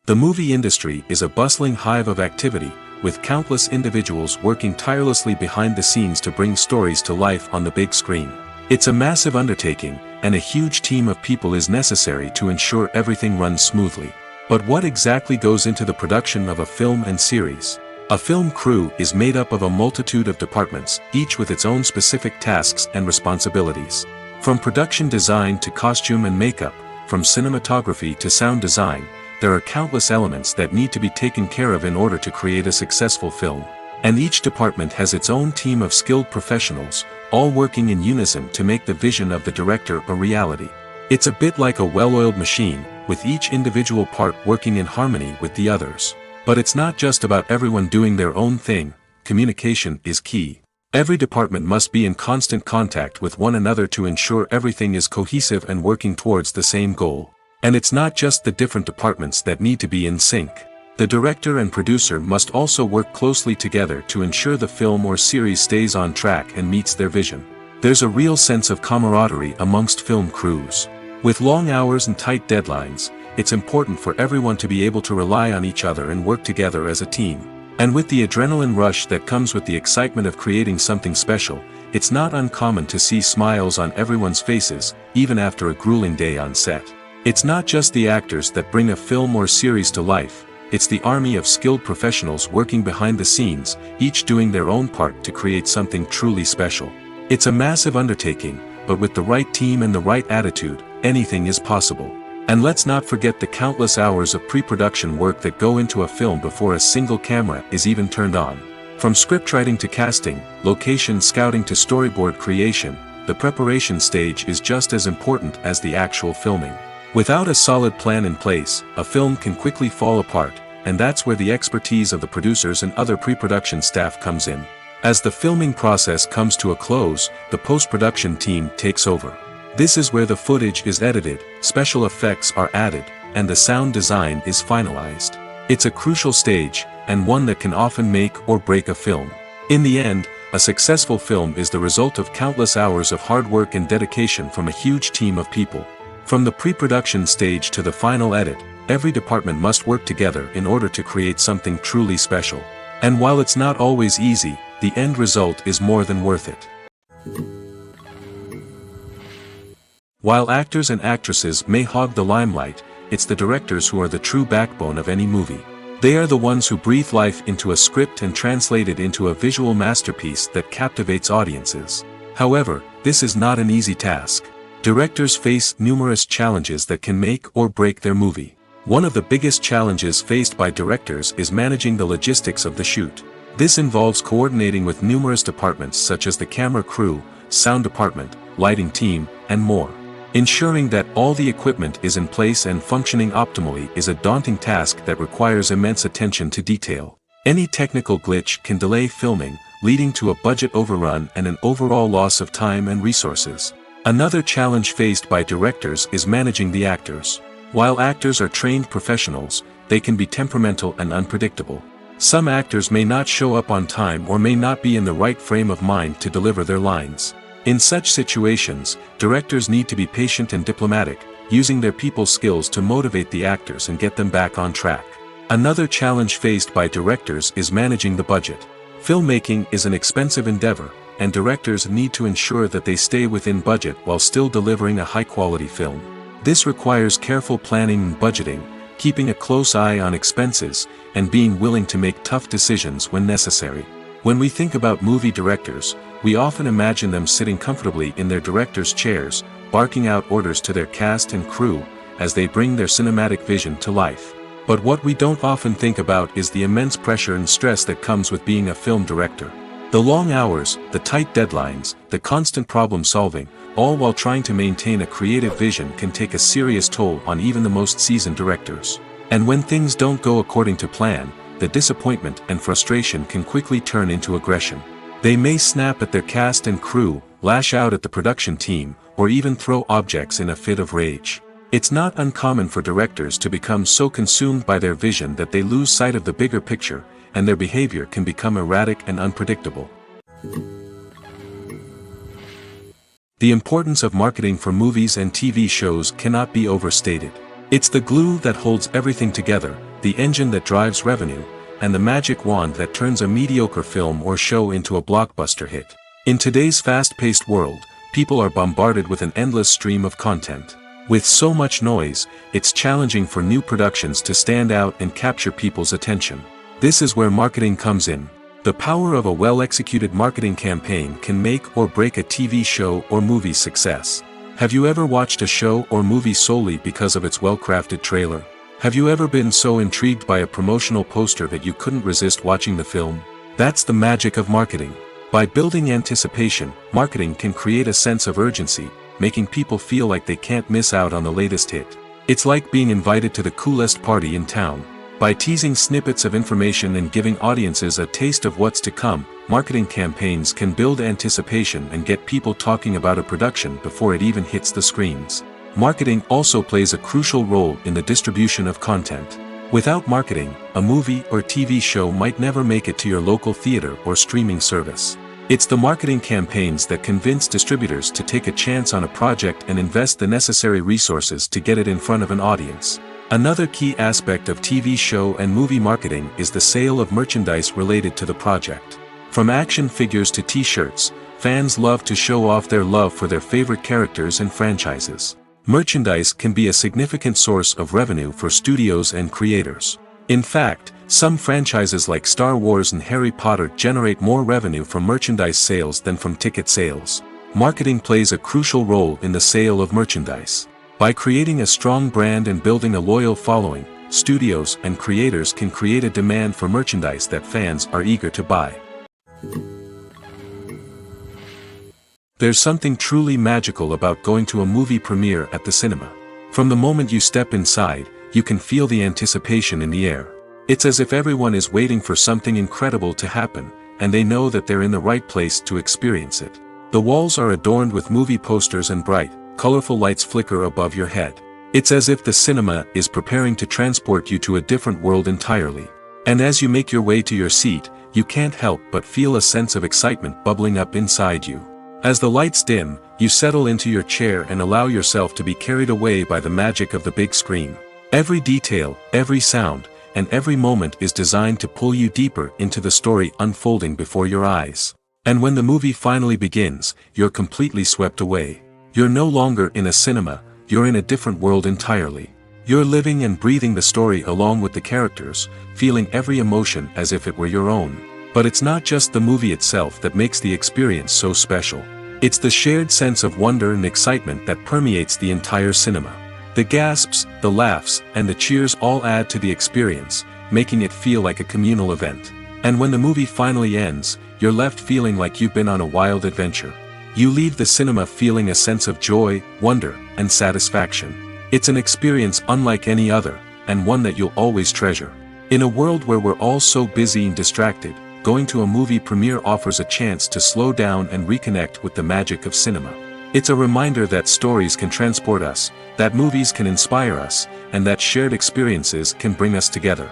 The movie industry is a bustling hive of activity, with countless individuals working tirelessly behind the scenes to bring stories to life on the big screen. It's a massive undertaking, and a huge team of people is necessary to ensure everything runs smoothly. But what exactly goes into the production of a film and series? A film crew is made up of a multitude of departments, each with its own specific tasks and responsibilities. From production design to costume and makeup, from cinematography to sound design, there are countless elements that need to be taken care of in order to create a successful film. And each department has its own team of skilled professionals, all working in unison to make the vision of the director a reality. It's a bit like a well-oiled machine, with each individual part working in harmony with the others. But it's not just about everyone doing their own thing. Communication is key. Every department must be in constant contact with one another to ensure everything is cohesive and working towards the same goal. And it's not just the different departments that need to be in sync. The director and producer must also work closely together to ensure the film or series stays on track and meets their vision. There's a real sense of camaraderie amongst film crews. With long hours and tight deadlines, it's important for everyone to be able to rely on each other and work together as a team. And with the adrenaline rush that comes with the excitement of creating something special, it's not uncommon to see smiles on everyone's faces, even after a grueling day on set. It's not just the actors that bring a film or series to life, it's the army of skilled professionals working behind the scenes, each doing their own part to create something truly special. It's a massive undertaking, but with the right team and the right attitude, anything is possible. And let's not forget the countless hours of pre-production work that go into a film before a single camera is even turned on. From scriptwriting to casting, location scouting to storyboard creation, the preparation stage is just as important as the actual filming. Without a solid plan in place, a film can quickly fall apart, and that's where the expertise of the producers and other pre-production staff comes in. As the filming process comes to a close, the post-production team takes over. This is where the footage is edited, special effects are added, and the sound design is finalized. It's a crucial stage, and one that can often make or break a film. In the end, a successful film is the result of countless hours of hard work and dedication from a huge team of people. From the pre-production stage to the final edit, every department must work together in order to create something truly special. And while it's not always easy, the end result is more than worth it. While actors and actresses may hog the limelight, it's the directors who are the true backbone of any movie. They are the ones who breathe life into a script and translate it into a visual masterpiece that captivates audiences. However, this is not an easy task. Directors face numerous challenges that can make or break their movie. One of the biggest challenges faced by directors is managing the logistics of the shoot. This involves coordinating with numerous departments such as the camera crew, sound department, lighting team, and more. Ensuring that all the equipment is in place and functioning optimally is a daunting task that requires immense attention to detail. Any technical glitch can delay filming, leading to a budget overrun and an overall loss of time and resources. Another challenge faced by directors is managing the actors. While actors are trained professionals, they can be temperamental and unpredictable. Some actors may not show up on time or may not be in the right frame of mind to deliver their lines. In such situations, directors need to be patient and diplomatic, using their people skills to motivate the actors and get them back on track. Another challenge faced by directors is managing the budget. Filmmaking is an expensive endeavor, and directors need to ensure that they stay within budget while still delivering a high-quality film. This requires careful planning and budgeting, keeping a close eye on expenses, and being willing to make tough decisions when necessary. When we think about movie directors, we often imagine them sitting comfortably in their director's chairs, barking out orders to their cast and crew, as they bring their cinematic vision to life. But what we don't often think about is the immense pressure and stress that comes with being a film director. The long hours, the tight deadlines, the constant problem solving, all while trying to maintain a creative vision can take a serious toll on even the most seasoned directors. And when things don't go according to plan, the disappointment and frustration can quickly turn into aggression. They may snap at their cast and crew, lash out at the production team, or even throw objects in a fit of rage. It's not uncommon for directors to become so consumed by their vision that they lose sight of the bigger picture, and their behavior can become erratic and unpredictable. The importance of marketing for movies and TV shows cannot be overstated. It's the glue that holds everything together, the engine that drives revenue, and the magic wand that turns a mediocre film or show into a blockbuster hit. In today's fast-paced world, people are bombarded with an endless stream of content. With so much noise, it's challenging for new productions to stand out and capture people's attention. This is where marketing comes in. The power of a well-executed marketing campaign can make or break a TV show or movie's success. Have you ever watched a show or movie solely because of its well-crafted trailer? Have you ever been so intrigued by a promotional poster that you couldn't resist watching the film? That's the magic of marketing. By building anticipation, marketing can create a sense of urgency, making people feel like they can't miss out on the latest hit. It's like being invited to the coolest party in town. By teasing snippets of information and giving audiences a taste of what's to come, marketing campaigns can build anticipation and get people talking about a production before it even hits the screens. Marketing also plays a crucial role in the distribution of content. Without marketing, a movie or TV show might never make it to your local theater or streaming service. It's the marketing campaigns that convince distributors to take a chance on a project and invest the necessary resources to get it in front of an audience. Another key aspect of TV show and movie marketing is the sale of merchandise related to the project. From action figures to t-shirts, fans love to show off their love for their favorite characters and franchises. Merchandise can be a significant source of revenue for studios and creators. In fact, some franchises like Star Wars and Harry Potter generate more revenue from merchandise sales than from ticket sales. Marketing plays a crucial role in the sale of merchandise. By creating a strong brand and building a loyal following, studios and creators can create a demand for merchandise that fans are eager to buy. There's something truly magical about going to a movie premiere at the cinema. From the moment you step inside, you can feel the anticipation in the air. It's as if everyone is waiting for something incredible to happen, and they know that they're in the right place to experience it. The walls are adorned with movie posters and bright, colorful lights flicker above your head. It's as if the cinema is preparing to transport you to a different world entirely. And as you make your way to your seat, you can't help but feel a sense of excitement bubbling up inside you. As the lights dim, you settle into your chair and allow yourself to be carried away by the magic of the big screen. Every detail, every sound, and every moment is designed to pull you deeper into the story unfolding before your eyes. And when the movie finally begins, you're completely swept away. You're no longer in a cinema, you're in a different world entirely. You're living and breathing the story along with the characters, feeling every emotion as if it were your own. But it's not just the movie itself that makes the experience so special. It's the shared sense of wonder and excitement that permeates the entire cinema. The gasps, the laughs, and the cheers all add to the experience, making it feel like a communal event. And when the movie finally ends, you're left feeling like you've been on a wild adventure. You leave the cinema feeling a sense of joy, wonder, and satisfaction. It's an experience unlike any other, and one that you'll always treasure. In a world where we're all so busy and distracted, going to a movie premiere offers a chance to slow down and reconnect with the magic of cinema. It's a reminder that stories can transport us, that movies can inspire us, and that shared experiences can bring us together.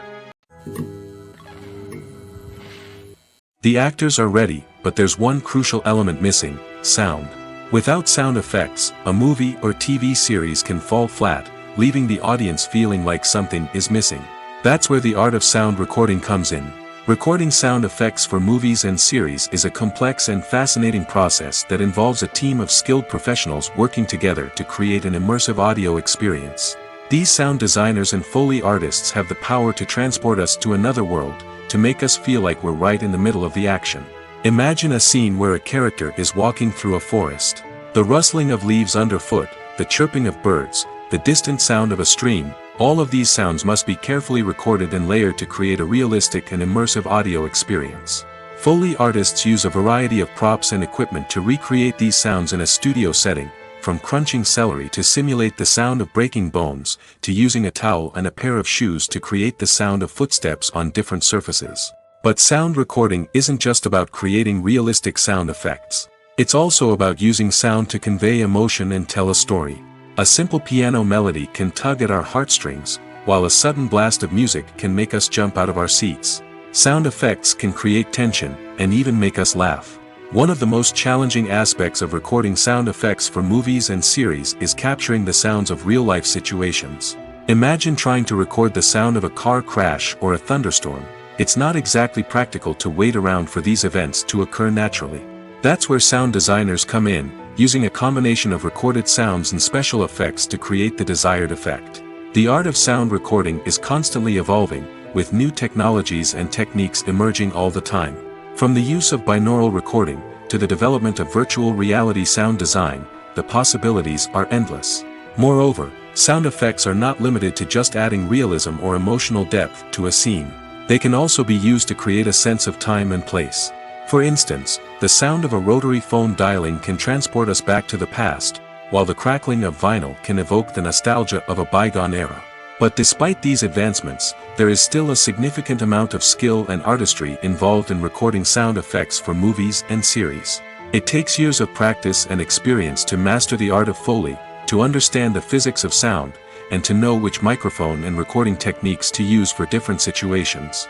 The actors are ready, but there's one crucial element missing: sound. Without sound effects, a movie or TV series can fall flat, leaving the audience feeling like something is missing. That's where the art of sound recording comes in. Recording sound effects for movies and series is a complex and fascinating process that involves a team of skilled professionals working together to create an immersive audio experience. These sound designers and Foley artists have the power to transport us to another world, to make us feel like we're right in the middle of the action. Imagine a scene where a character is walking through a forest. The rustling of leaves underfoot, the chirping of birds, the distant sound of a stream, all of these sounds must be carefully recorded and layered to create a realistic and immersive audio experience. Foley artists use a variety of props and equipment to recreate these sounds in a studio setting, from crunching celery to simulate the sound of breaking bones, to using a towel and a pair of shoes to create the sound of footsteps on different surfaces. But sound recording isn't just about creating realistic sound effects. It's also about using sound to convey emotion and tell a story. A simple piano melody can tug at our heartstrings, while a sudden blast of music can make us jump out of our seats. Sound effects can create tension, and even make us laugh. One of the most challenging aspects of recording sound effects for movies and series is capturing the sounds of real-life situations. Imagine trying to record the sound of a car crash or a thunderstorm. it's not exactly practical to wait around for these events to occur naturally. That's where sound designers come in, using a combination of recorded sounds and special effects to create the desired effect. The art of sound recording is constantly evolving, with new technologies and techniques emerging all the time. From the use of binaural recording, to the development of virtual reality sound design, the possibilities are endless. Moreover, sound effects are not limited to just adding realism or emotional depth to a scene. They can also be used to create a sense of time and place. For instance, the sound of a rotary phone dialing can transport us back to the past, while the crackling of vinyl can evoke the nostalgia of a bygone era. But despite these advancements, there is still a significant amount of skill and artistry involved in recording sound effects for movies and series. It takes years of practice and experience to master the art of Foley, to understand the physics of sound, and to know which microphone and recording techniques to use for different situations.